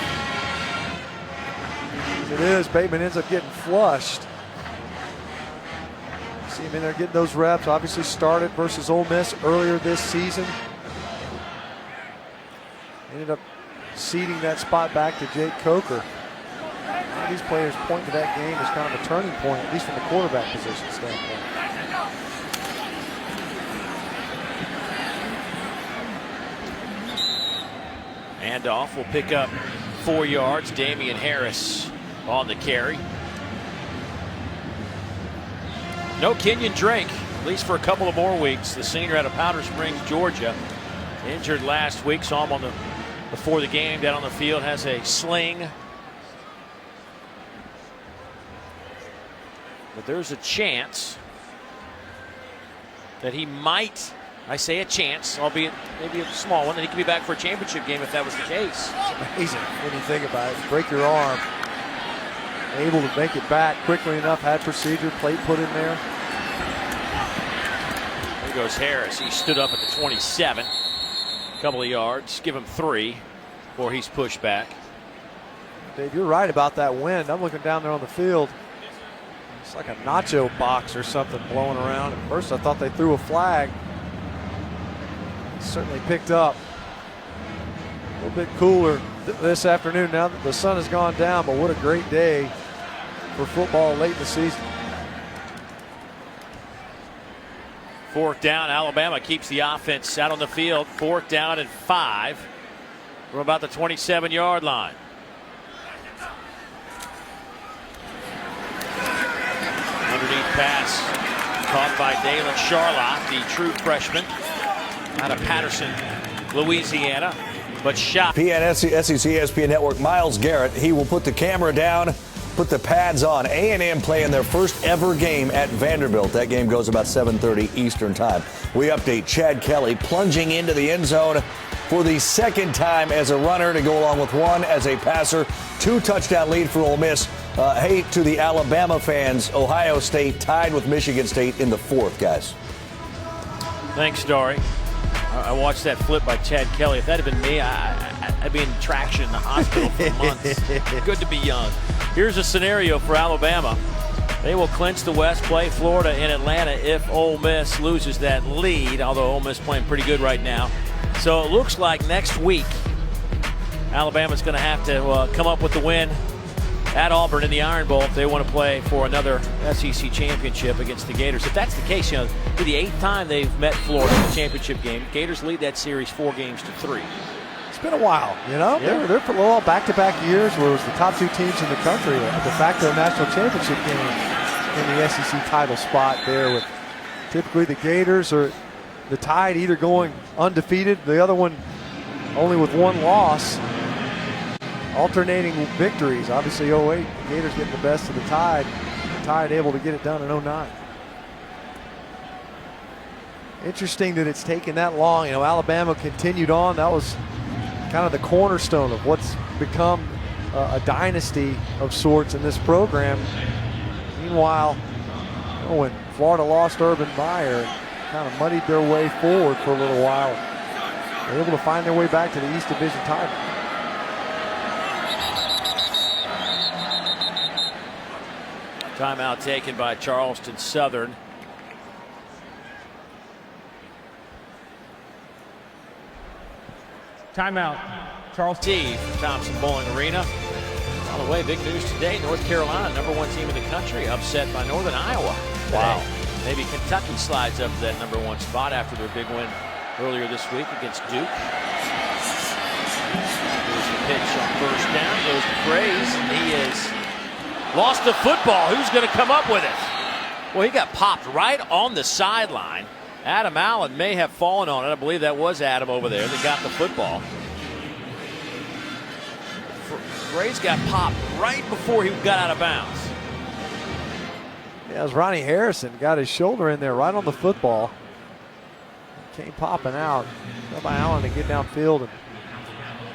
As it is, Bateman ends up getting flushed. See him in there getting those reps. Obviously started versus Ole Miss earlier this season. Ended up ceding that spot back to Jake Coker. These players point to that game as kind of a turning point, at least from the quarterback position standpoint. Handoff will pick up 4 yards. Damian Harris on the carry. No Kenyon Drake, at least for a couple of more weeks. The senior out of Powder Springs, Georgia. Injured last week, saw him before the game down on the field, has a sling. But there's a chance that he might, I say a chance, albeit maybe a small one, that he could be back for a championship game if that was the case. It's amazing when you think about it. Break your arm. Able to make it back quickly enough, had procedure, plate put in there. There goes Harris. He stood up at the 27. A couple of yards, give him 3 before he's pushed back. Dave, you're right about that wind. I'm looking down there on the field. It's like a nacho box or something blowing around. At first I thought they threw a flag. It's certainly picked up. A little bit cooler this afternoon now that the sun has gone down, but what a great day for football late in the season. 4th down, Alabama keeps the offense out on the field. 4th down and 5 from about the 27-yard line. Underneath pass caught by Dalen Charlotte, the true freshman out of Patterson, Louisiana, but shot. SEC ESPN Network, Myles Garrett, he will put the camera down, put the pads on. A&M playing their first ever game at Vanderbilt. That game goes about 7:30 Eastern time. We update Chad Kelly plunging into the end zone for the 2nd time as a runner to go along with 1 as a passer. 2-touchdown lead for Ole Miss. Hey to the Alabama fans, Ohio State tied with Michigan State in the 4th, guys. Thanks, Dory. I watched that flip by Chad Kelly. If that had been me, I'd be in traction in the hospital for months. Good to be young. Here's a scenario for Alabama. They will clinch the West, play Florida in Atlanta if Ole Miss loses that lead, although Ole Miss playing pretty good right now. So it looks like next week Alabama's going to have to come up with the win at Auburn in the Iron Bowl if they want to play for another SEC championship against the Gators. If that's the case, it'll be the 8th time they've met Florida in the championship game. Gators lead that series 4-3. It's been a while, you know. Yeah. They're for all back-to-back years where it was the top 2 teams in the country, a de facto national championship game in the SEC title spot there with Typically the Gators or the Tide either going undefeated, the other one only with one loss. Alternating victories. Obviously 08, the Gators getting the best of the Tide. The Tide able to get it done in 09. Interesting that it's taken that long. You know, Alabama continued on. That was kind of the cornerstone of what's become a dynasty of sorts in this program. Meanwhile, you know, when Florida lost Urban Meyer, kind of muddied their way forward for a little while. They were able to find their way back to the East Division title. Timeout taken by Charleston Southern. Timeout. Charleston. Steve from Thompson Bowling Arena. By the way, big news today. North Carolina, #1 team in the country, upset by Northern Iowa. Wow. Maybe Kentucky slides up to that #1 spot after their big win earlier this week against Duke. Here's the pitch on first down. Goes to Fraze. He is lost the football. Who's going to come up with it? Well, he got popped right on the sideline. Adam Allen may have fallen on it. I believe that was Adam over there that got the football. Fraze got popped right before he got out of bounds. Yeah, it was Ronnie Harrison. Got his shoulder in there right on the football. Came popping out. Got by Allen to get downfield and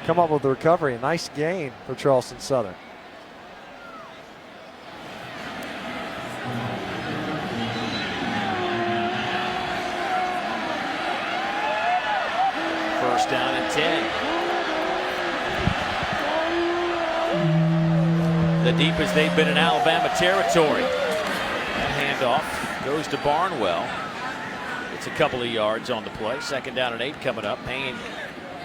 come up with the recovery. A nice gain for Charleston Southern. First down and 10. The deepest they've been in Alabama territory. That handoff goes to Barnwell. It's a couple of yards on the play. Second down and 8 coming up. Payne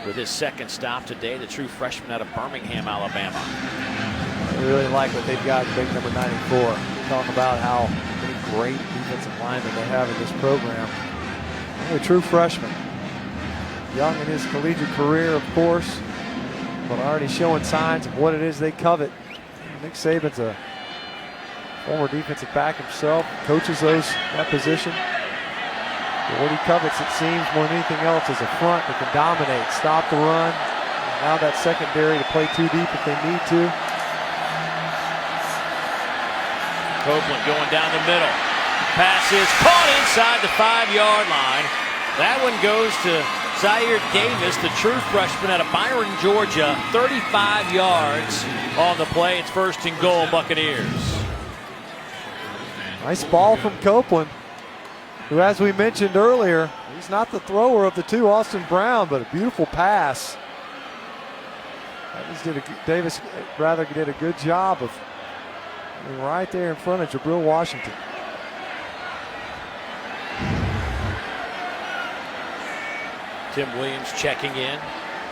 with his second stop today, the true freshman out of Birmingham, Alabama. I really like what they've got in big number 94. Talk about how many great defensive linemen they have in this program. A true freshman. Young in his collegiate career, of course, but already showing signs of what it is they covet. Nick Saban's a former defensive back himself, coaches that position. But what he covets, it seems, more than anything else, is a front that can dominate, stop the run. And now that secondary to play too deep if they need to. Copeland going down the middle. Pass is caught inside the 5-yard line. That one goes to Zaire Davis, the true freshman out of Byron, Georgia. 35 yards on the play. It's first and goal, Buccaneers. Nice ball from Copeland, who, as we mentioned earlier, he's not the thrower of the two, Austin Brown, but a beautiful pass. Davis rather did a good job of being right there in front of Jabril Washington. Tim Williams checking in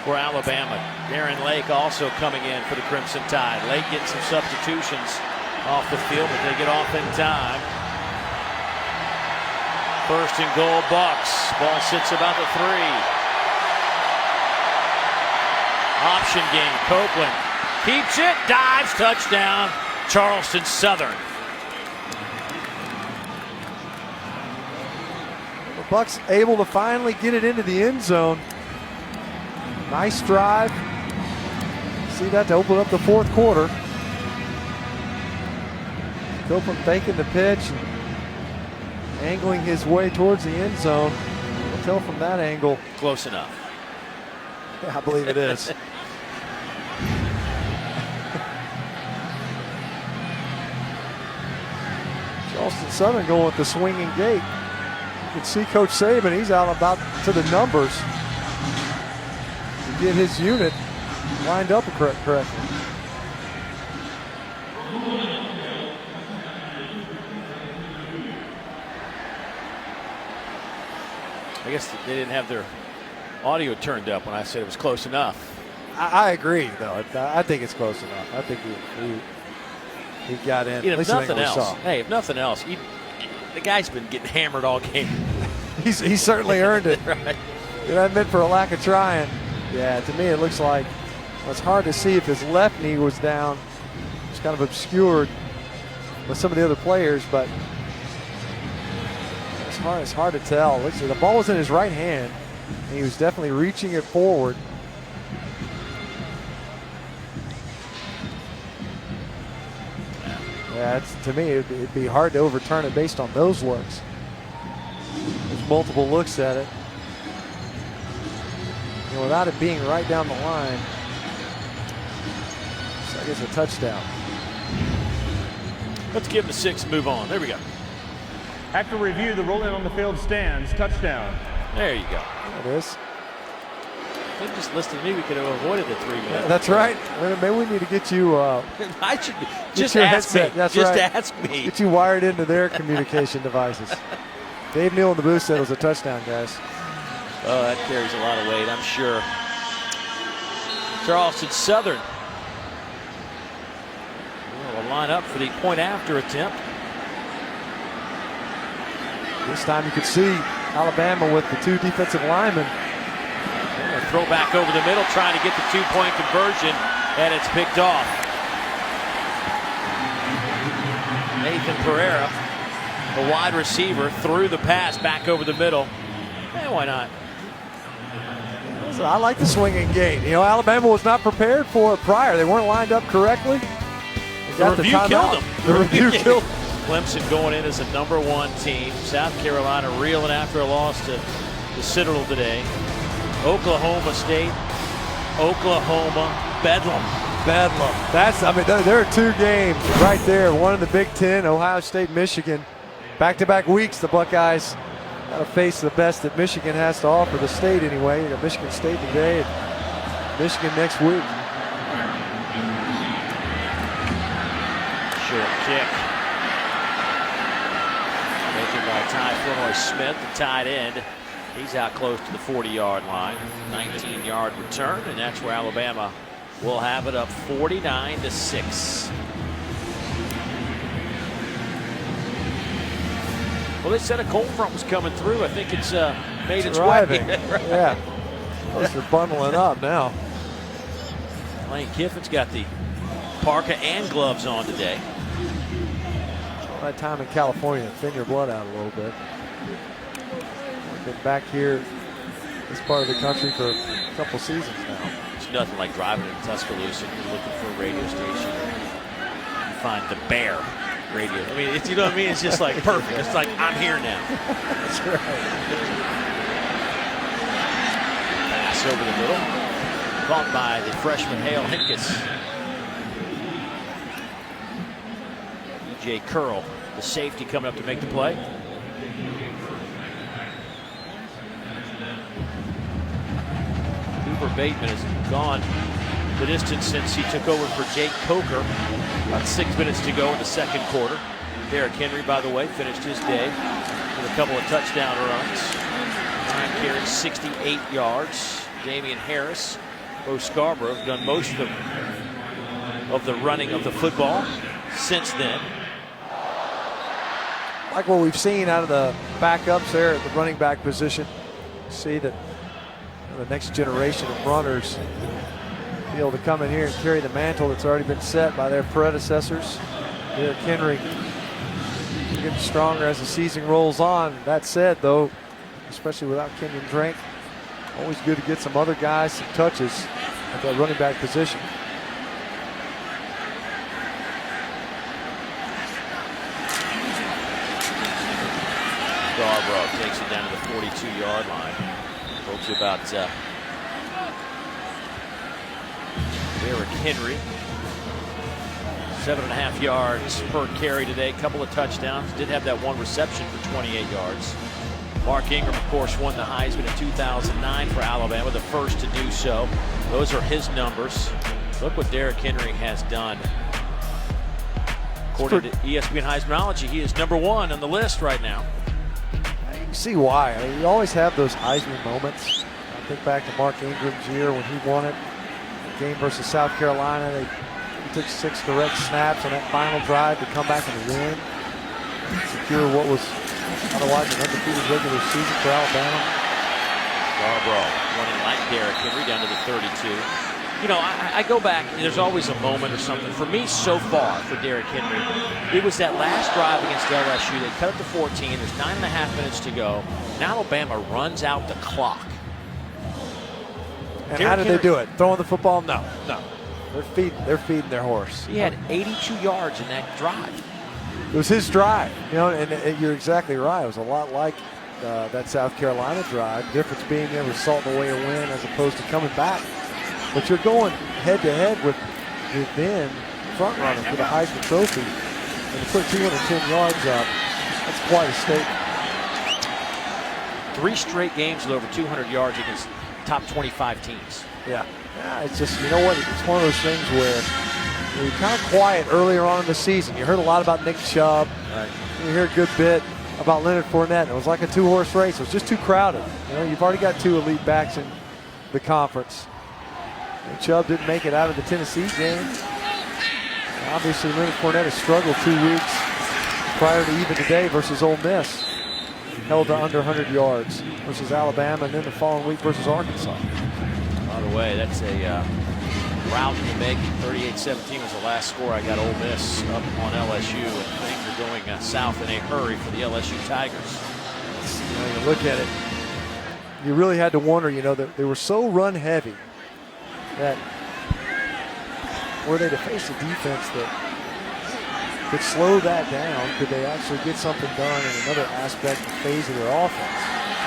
for Alabama. Darren Lake also coming in for the Crimson Tide. Lake getting some substitutions off the field, but they get off in time. First and goal, Bucks. Ball sits about the 3. Option game, Copeland keeps it, dives, touchdown, Charleston Southern. The Bucks able to finally get it into the end zone. Nice drive. See that to open up the fourth quarter. Copeland faking the pitch and angling his way towards the end zone. We'll tell from that angle. Close enough. Yeah, I believe it is. Charleston Southern going with the swinging gate. You can see Coach Saban, he's out about to the numbers to get his unit lined up correctly. I guess they didn't have their audio turned up when I said it was close enough. I agree, though. I think it's close enough. I think he got in. If nothing else, hey, if nothing else, the guy's been getting hammered all game. He certainly earned it. Right. That meant for a lack of trying. Yeah, to me it looks like it's hard to see if his left knee was down. It's kind of obscured with some of the other players, but it's It's hard to tell. Listen, the ball was in his right hand, and he was definitely reaching it forward. Yeah, to me, it'd be hard to overturn it based on those looks. There's multiple looks at it. And without it being right down the line, so I guess a touchdown. Let's give him a 6 and move on. There we go. After review, the ruling on the field stands. Touchdown. There you go. There it is. If they just listened to me, we could have avoided the 3 minutes. That's right. Maybe we need to get you. I should just your ask me. headset. That's just right. ask me. Get you wired into their communication devices. Dave Neal in the booth said it was a touchdown, guys. Oh, that carries a lot of weight, I'm sure. Charleston Southern will line up for the point after attempt. This time you could see Alabama with the 2 defensive linemen. Throw back over the middle, trying to get the 2-point conversion, and it's picked off. Nathan Pereira, the wide receiver, threw the pass back over the middle. Why not? Listen, I like the swinging gate. You know, Alabama was not prepared for it prior. They weren't lined up correctly. The review killed them. The review killed them. Clemson going in as a #1 team. South Carolina reeling after a loss to the Citadel today. Oklahoma State, Oklahoma, Bedlam. There are 2 games right there. One in the Big Ten, Ohio State, Michigan. Back-to-back weeks, the Buckeyes got to face the best that Michigan has to offer, the state anyway. You got Michigan State today and Michigan next week. Short kick. Taken by Ty Flournoy Smith, the tight end. He's out close to the 40-yard line. 19-yard return, and that's where Alabama will have it up 49-6. Well, they said a cold front was coming through. I think it's made its way. Yeah. They're bundling up now. Lane Kiffin's got the parka and gloves on today. All that time in California to thin your blood out a little bit. Been back here, this part of the country, for a couple seasons now. It's nothing like driving in Tuscaloosa and looking for a radio station. You find the Bear radio. I mean, you know what I mean? It's just like perfect. It's like, I'm here now. That's right. Pass over the middle. Caught by the freshman Hale Hinkes. E.J. Curl, the safety, coming up to make the play. Cooper Bateman has gone the distance since he took over for Jake Coker. About 6 minutes to go in the second quarter. Derrick Henry, by the way, finished his day with a couple of touchdown runs. 9 carries, 68 yards. Damian Harris, Bo Scarborough have done most of the running of the football since then. Like what we've seen out of the backups there at the running back position. See that the next generation of runners be able to come in here and carry the mantle that's already been set by their predecessors. Derrick Henry getting stronger as the season rolls on. That said, though, especially without Kenyon Drake, always good to get some other guys some touches at that running back position. Scarborough takes it down to the 42-yard line. Told you about Derrick Henry. 7.5 yards per carry today. Couple of touchdowns. Did have that one reception for 28 yards. Mark Ingram, of course, won the Heisman in 2009 for Alabama, the first to do so. Those are his numbers. Look what Derrick Henry has done. According to ESPN Heismanology, he is #1 on the list right now. You see why. I mean, you always have those Heisman moments. I think back to Mark Ingram's year when he won it. The game versus South Carolina, they took 6 direct snaps on that final drive to come back and win. Secure what was otherwise an undefeated regular season for Alabama. Scarborough running like Derrick Henry down to the 32. you know, I go back, there's always a moment or something. For me, so far, for Derrick Henry, it was that last drive against LSU. They cut it to 14. There's 9.5 minutes to go. And Alabama runs out the clock. And how did they do it? Throwing the football? No. They're feeding their horse. He had 82 yards in that drive. It was his drive, you know, and you're exactly right. It was a lot like that South Carolina drive. The difference being they were salting away a win as opposed to coming back. But you're going head-to-head with the then front-runner for the Heisman Trophy. And to put 210 yards up, that's quite a statement. 3 straight games with over 200 yards against top 25 teams. Yeah, it's just, you know what, it's one of those things where you're kind of quiet earlier on in the season. You heard a lot about Nick Chubb. Right. You hear a good bit about Leonard Fournette. It was like a 2-horse race. It was just too crowded. You know, you've already got 2 elite backs in the conference. And Chubb didn't make it out of the Tennessee game. Obviously, Leonard Fournette has struggled 2 weeks prior to even today versus Ole Miss. Held to under 100 yards versus Alabama, and then the following week versus Arkansas. By the way, that's a route to make. 38-17 was the last score. I got Ole Miss up on LSU, and things are going south in a hurry for the LSU Tigers. You know, you look at it, you really had to wonder, you know, that they were so run heavy that were they to face a defense that could slow that down, could they actually get something done in another aspect and phase of their offense?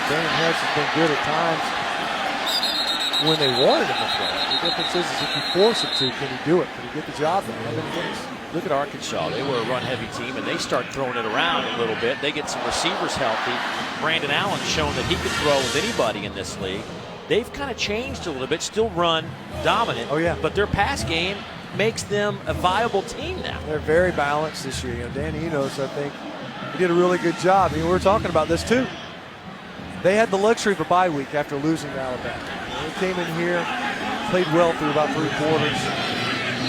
Daniel Harris has been good at times when they wanted him to play. The difference is if you force him to, can he do it? Can he get the job done? Look at Arkansas. They were a run-heavy team, and they start throwing it around a little bit. They get some receivers healthy. Brandon Allen's shown that he can throw with anybody in this league. They've kind of changed a little bit, still run dominant. Oh, yeah. But their pass game makes them a viable team now. They're very balanced this year. You know, Dan Enos, I think, he did a really good job. I mean, we were talking about this too. They had the luxury of a bye week after losing to Alabama. They came in here, played well through about 3 quarters,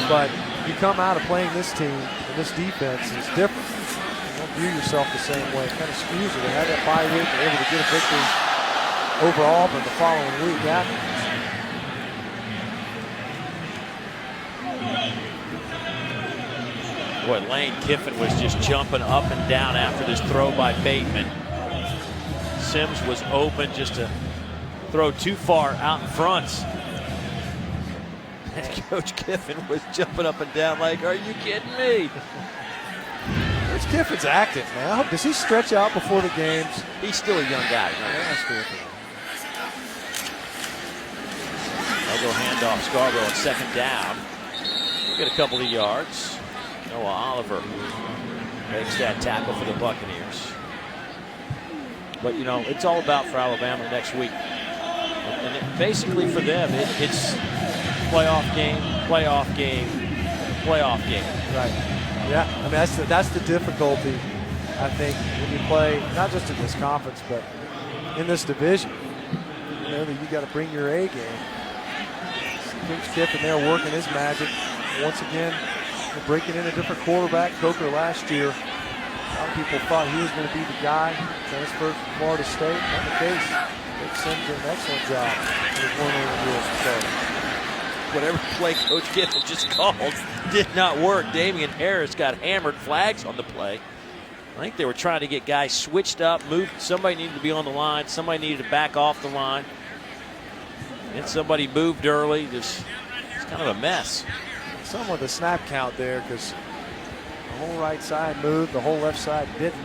but you come out of playing this team and this defense is different. You don't view yourself the same way. It kind of skews it. They had that bye week. They're able to get a victory over Auburn the following week after. Boy, Lane Kiffin was just jumping up and down after this throw by Bateman. Sims was open just to throw too far out in front. And Coach Kiffin was jumping up and down like, are you kidding me? Coach Kiffin's active, man. Does he stretch out before the games? He's still a young guy. They'll go handoff Scarborough on 2nd down. Get a couple of yards. Noah Oliver makes that tackle for the Buccaneers. But, you know, it's all about for Alabama next week. And basically for them, it's playoff game, playoff game, playoff game. Right. Yeah, I mean, that's the difficulty, I think, when you play, not just in this conference, but in this division. You know, that you got to bring your A game. Coach Kiffin there working his magic. Once again, breaking in a different quarterback. Coker last year, a lot of people thought he was going to be the guy. Transferred from Florida State. Not the case. Rick Sims did an excellent job. Whatever play Coach Kiffin just called did not work. Damian Harris got hammered. Flags on the play. I think they were trying to get guys switched up, moved. Somebody needed to be on the line. Somebody needed to back off the line. And somebody moved early. It's kind of a mess. Some with the snap count there because the whole right side moved, the whole left side didn't.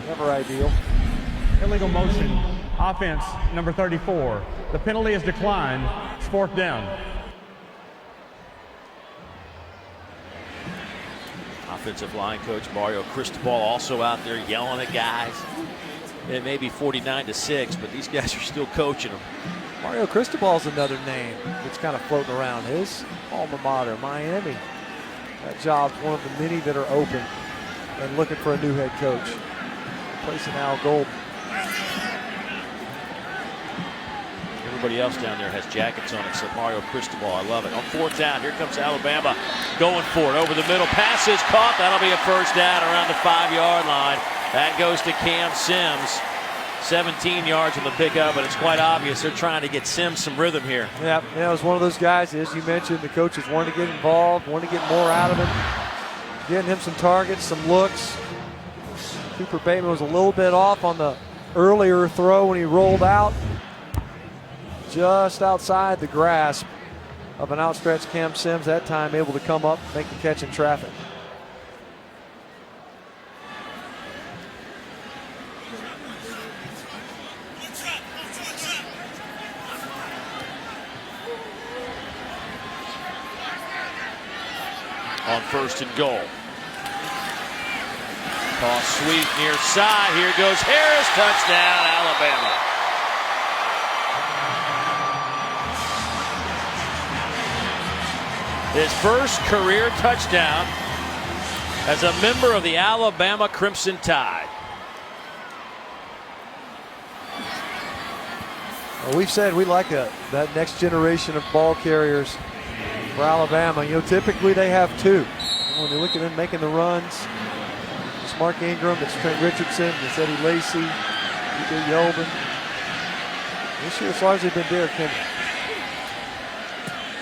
Never ideal. Illegal motion. Offense, number 34. The penalty is declined. It's 4th down. Offensive line coach Mario Cristobal also out there yelling at guys. It may be 49-6, but these guys are still coaching them. Mario Cristobal's another name that's kind of floating around. His alma mater, Miami. That job's one of the many that are open and looking for a new head coach. Replacing Al Golden. Everybody else down there has jackets on except Mario Cristobal. I love it. On 4th down, here comes Alabama going for it. Over the middle, pass is caught. That'll be a 1st down around the 5-yard line. That goes to Cam Sims. 17 yards on the pickup, but it's quite obvious they're trying to get Sims some rhythm here. Yeah, it was one of those guys, as you mentioned, the coaches wanted to get involved, wanted to get more out of him, getting him some targets, some looks. Cooper Bateman was a little bit off on the earlier throw when he rolled out, just outside the grasp of an outstretched Cam Sims, that time able to come up, make the catch in traffic. On first and goal. Toss sweep near side. Here goes Harris. Touchdown, Alabama. His first career touchdown as a member of the Alabama Crimson Tide. Well, we've said we like that next generation of ball carriers for Alabama. You know, typically they have two. When you look at them making the runs, it's Mark Ingram, it's Trent Richardson, it's Eddie Lacy, E.J. Yeldon. This year it's largely been Derrick Henry.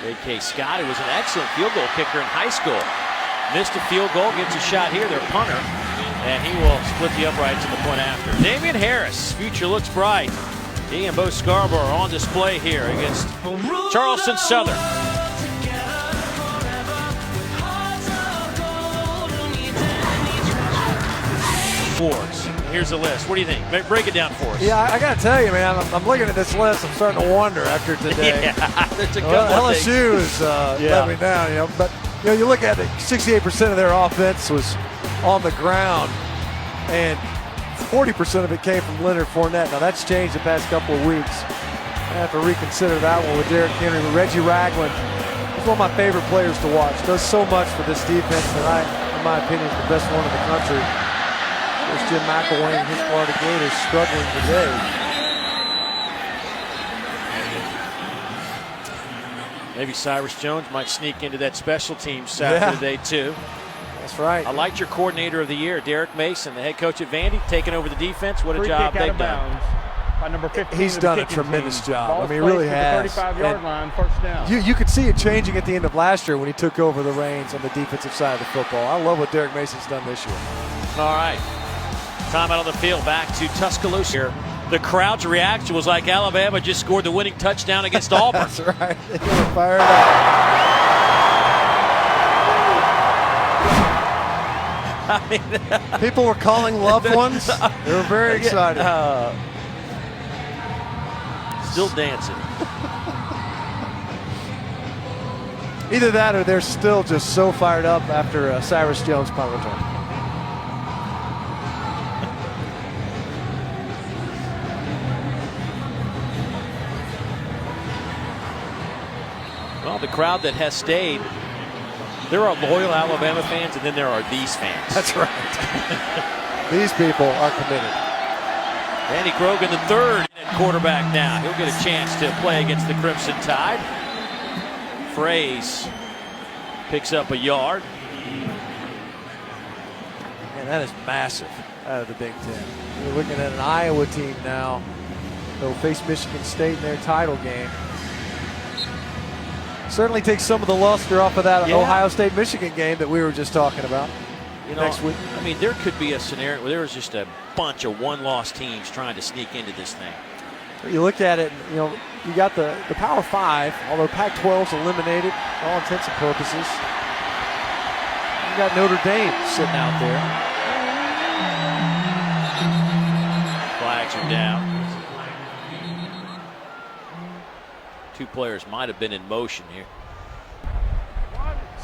J.K. Scott, who was an excellent field goal kicker in high school, missed a field goal, gets a shot here, their punter, and he will split the uprights in the point after. Damian Harris, future looks bright. He and Bo Scarborough are on display here against Charleston Southern. Here's the list. What do you think? Break it down for us. Yeah, I got to tell you, man, I'm looking at this list. I'm starting to wonder after today. Yeah, there's a couple of LSU is let me down, you know. But you know, you look at it, 68% of their offense was on the ground, and 40% of it came from Leonard Fournette. Now that's changed the past couple of weeks. I have to reconsider that one with Derrick Henry. But Reggie Ragland is one of my favorite players to watch. Does so much for this defense that in my opinion, is the best one in the country. There's Jim McElwain and his Florida Gators struggling today. Maybe Cyrus Jones might sneak into that special teams Saturday too. That's right. I liked your coordinator of the year, Derek Mason, the head coach at Vandy, taking over the defense. What a job they've done. By number 15, he's done a tremendous job. Ball I mean, he really has. 35-yard line, first down. You could see it changing at the end of last year when he took over the reins on the defensive side of the football. I love what Derek Mason's done this year. All right. Time out on the field, back to Tuscaloosa here. The crowd's reaction was like Alabama just scored the winning touchdown against Auburn. That's right. They were fired up. I mean, people were calling loved ones. They were very excited. Still dancing. Either that or they're still just so fired up after Cyrus Jones' punt return. Well, the crowd that has stayed, there are loyal Alabama fans, and then there are these fans. That's right. These people are committed. Andy Grogan, the third quarterback now. He'll get a chance to play against the Crimson Tide. Fraze picks up a yard. And that is massive out of the Big Ten. We're looking at an Iowa team now. They'll face Michigan State in their title game. Certainly takes some of the luster off of that Ohio State-Michigan game that we were just talking about. You know, next week. I mean, there could be a scenario where there was just a bunch of one-loss teams trying to sneak into this thing. You look at it, you know, you got the Power 5, although Pac-12's eliminated, for all intents and purposes. You got Notre Dame sitting out there. Flags are down. Two players might have been in motion here.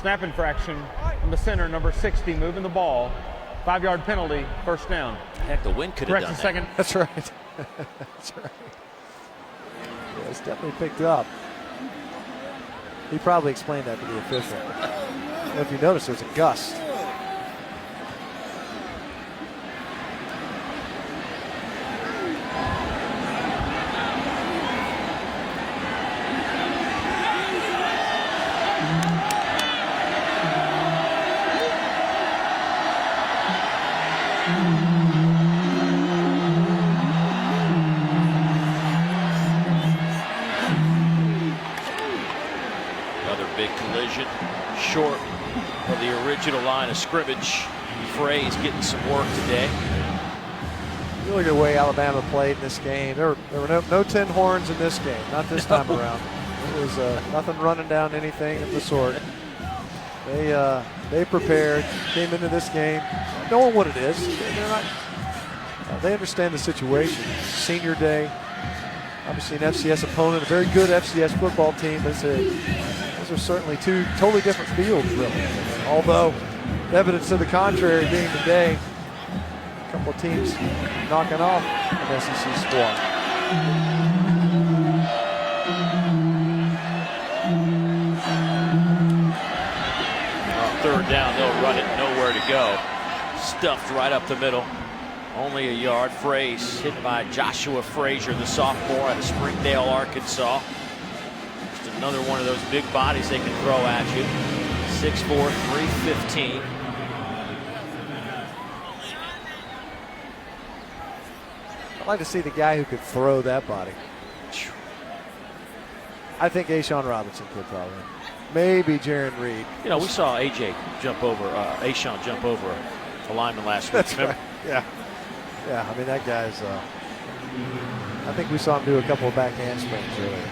Snap infraction in the center, number 60, moving the ball. 5-yard penalty, first down. Heck, the wind could have done that. Second. That's right. That's right. Yeah, it's definitely picked up. He probably explained that to the official. If you notice, there's a gust. short of the original line of scrimmage. Frey's getting some work today. You look at the way Alabama played in this game. There were no tin horns in this game, not this time around. It was nothing running down anything of the sort. They prepared, came into this game knowing what it is. They understand the situation. Senior day, obviously an FCS opponent, a very good FCS football team. But those are certainly two totally different fields, really. Although evidence to the contrary being today, a couple of teams knocking off an SEC squad. Third down, they'll run it, nowhere to go. Stuffed right up the middle. Only a yard. Frey's hit by Joshua Frazier, the sophomore out of Springdale, Arkansas. Just another one of those big bodies they can throw at you. 6'4", 315. I'd like to see the guy who could throw that body. I think A'Shawn Robinson could probably. Maybe Jaron Reed. You know, we saw A'Shawn jump over a lineman last week. That's remember? Right. Yeah. I mean, that guy's. I think we saw him do a couple of back handsprings earlier.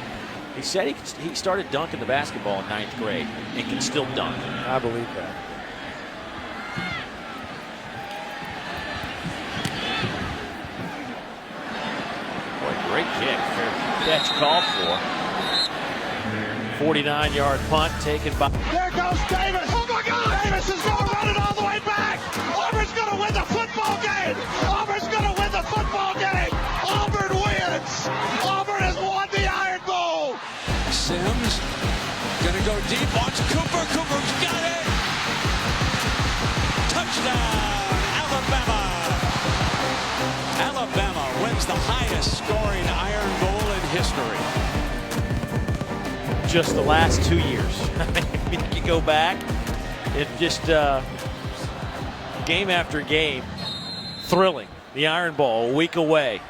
He said he started dunking the basketball in 9th grade and can still dunk. I believe that. Boy, great kick. Fair catch called for. 49-yard punt taken by. There goes Davis. Oh my God! Davis is going to run it all the way back. Auburn's going to win the football game. Auburn's going to win the football game. Auburn wins. Auburn has won the Iron Bowl. Sims going to go deep. Watch Cooper. Cooper's got it. Touchdown, Alabama. Alabama wins the highest scoring Iron Bowl in history. Just the last 2 years. I mean, you go back, it just game after game, thrilling. The Iron Bowl, a week away.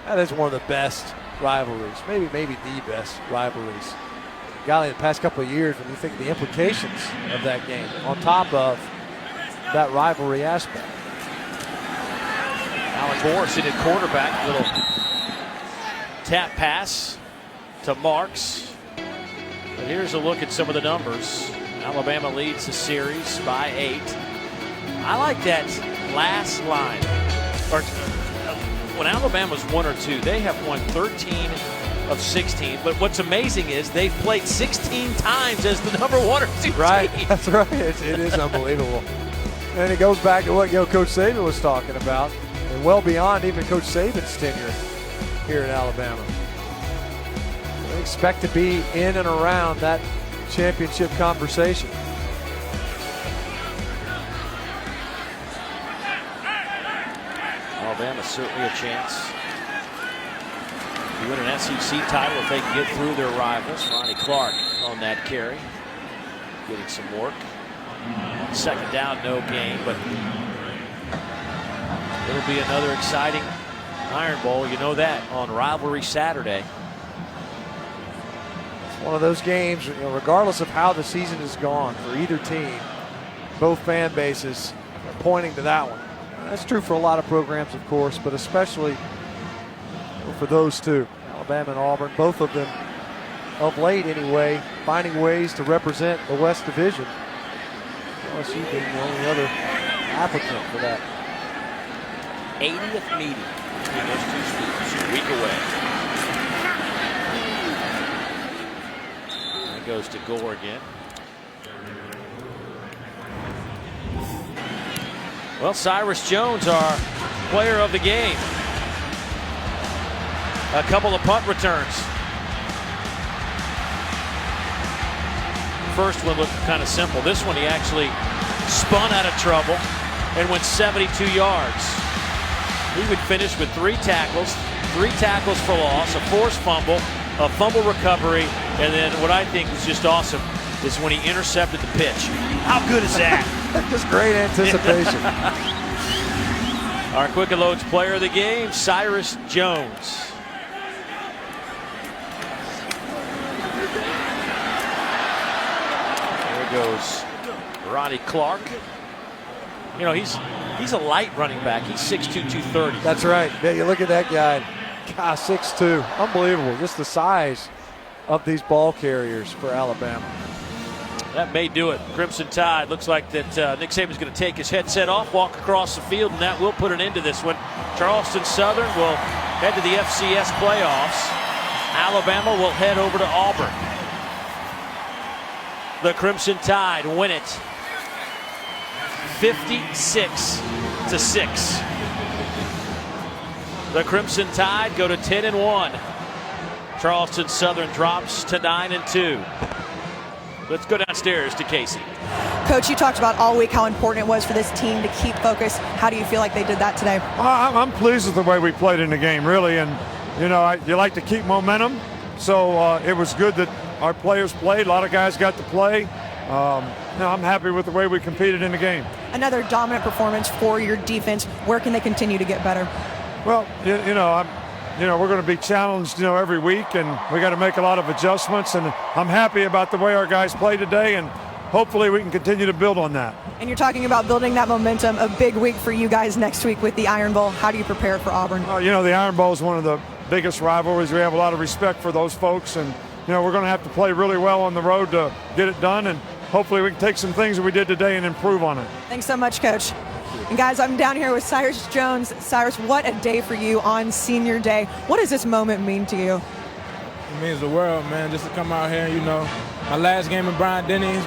That is one of the best rivalries, maybe the best rivalries. Golly, the past couple of years, when you think of the implications of that game, on top of that rivalry aspect. Alec Morrison at quarterback, little tap pass to Marks. But here's a look at some of the numbers. Alabama leads the series by 8. I like that last line. When Alabama's 1 or 2, they have won 13 of 16. But what's amazing is they've played 16 times as the number 1 or 2 right, team. That's right. It is unbelievable. And it goes back to what Coach Saban was talking about, and well beyond even Coach Saban's tenure here in Alabama. They expect to be in and around that championship conversation. Alabama certainly a chance to win an SEC title if they can get through their rivals. Ronnie Clark on that carry, getting some work. Second down, no gain, but it'll be another exciting Iron Bowl. You know that on Rivalry Saturday. It's one of those games, regardless of how the season has gone for either team, both fan bases are pointing to that one. That's true for a lot of programs, of course, but especially for those two, Alabama and Auburn, both of them, of late anyway, finding ways to represent the West Division. LSU being the only other applicant for that. 80th meeting between those two schools, a week away. That goes to Gore again. Well, Cyrus Jones, our player of the game. A couple of punt returns. First one looked kind of simple. This one he actually spun out of trouble and went 72 yards. He would finish with 3 tackles for loss, a forced fumble, a fumble recovery, and then what I think was just awesome is when he intercepted the pitch. How good is that? Just great anticipation. Our Quick and Loads player of the game, Cyrus Jones. goes Ronnie Clark. You know, he's a light running back. He's 6'2", 230. That's right. Yeah, you look at that guy. God, 6'2". Unbelievable. Just the size of these ball carriers for Alabama. That may do it. Crimson Tide looks like that Nick Saban's going to take his headset off, walk across the field, and that will put an end to this one. Charleston Southern will head to the FCS playoffs. Alabama will head over to Auburn. The Crimson Tide win it 56-6. The Crimson Tide go to 10-1. Charleston Southern drops to 9-2. Let's go downstairs to Casey. Coach, you talked about all week how important it was for this team to keep focused. How do you feel like they did that today? I'm pleased with the way we played in the game, really. And, you know, you like to keep momentum. So it was good that our players played. A lot of guys got to play. I'm happy with the way we competed in the game. Another dominant performance for your defense. Where can they continue to get better? Well, we're going to be challenged, every week, and we got to make a lot of adjustments. And I'm happy about the way our guys play today, and hopefully we can continue to build on that. And you're talking about building that momentum. A big week for you guys next week with the Iron Bowl. How do you prepare for Auburn? The Iron Bowl is one of the biggest rivalries. We have a lot of respect for those folks, and we're going to have to play really well on the road to get it done. And hopefully we can take some things that we did today and improve on it. Thanks so much, Coach. And guys, I'm down here with Cyrus Jones. Cyrus, what a day for you on Senior Day. What does this moment mean to you? It means the world, man, just to come out here. My last game in Bryant-Denny has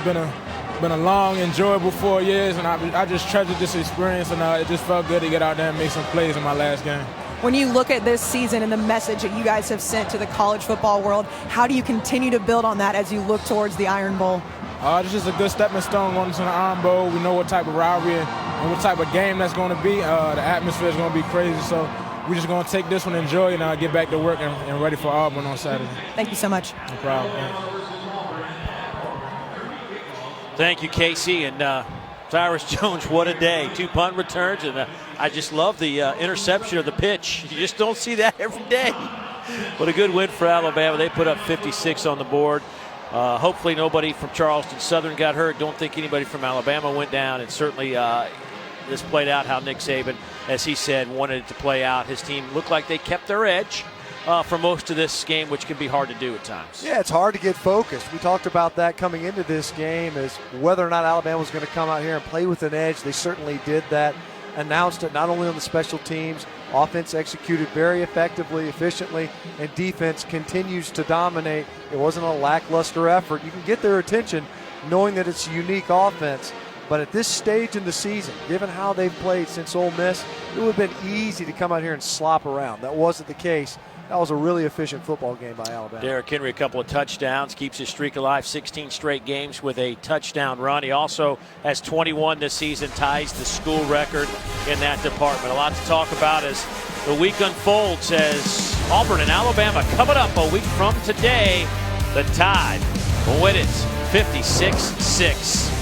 been a long, enjoyable 4 years, and I just treasured this experience, and it just felt good to get out there and make some plays in my last game. When you look at this season and the message that you guys have sent to the college football world, how do you continue to build on that as you look towards the Iron Bowl? This is a good stepping stone going to the Iron Bowl. We know what type of rivalry and what type of game that's going to be. The atmosphere is going to be crazy, so we're just going to take this one, enjoy it, and get back to work and ready for Auburn on Saturday. Thank you so much. No problem. Thank you, Casey. And Cyrus Jones, what a day. 2 punt returns, and I just love the interception of the pitch. You just don't see that every day. But a good win for Alabama. They put up 56 on the board. Hopefully nobody from Charleston Southern got hurt. Don't think anybody from Alabama went down. And certainly this played out how Nick Saban, as he said, wanted it to play out. His team looked like they kept their edge for most of this game, which can be hard to do at times. Yeah, it's hard to get focused. We talked about that coming into this game, as whether or not Alabama was going to come out here and play with an edge. They certainly did that. Announced it not only on the special teams. Offense executed very effectively, efficiently, and defense continues to dominate. It wasn't a lackluster effort. You can get their attention knowing that it's a unique offense. But at this stage in the season, given how they've played since Ole Miss, it would have been easy to come out here and slop around. That wasn't the case. That was a really efficient football game by Alabama. Derrick Henry, a couple of touchdowns, keeps his streak alive, 16 straight games with a touchdown run. He also has 21 this season, ties the school record in that department. A lot to talk about as the week unfolds, as Auburn and Alabama coming up a week from today. The Tide win it 56-6.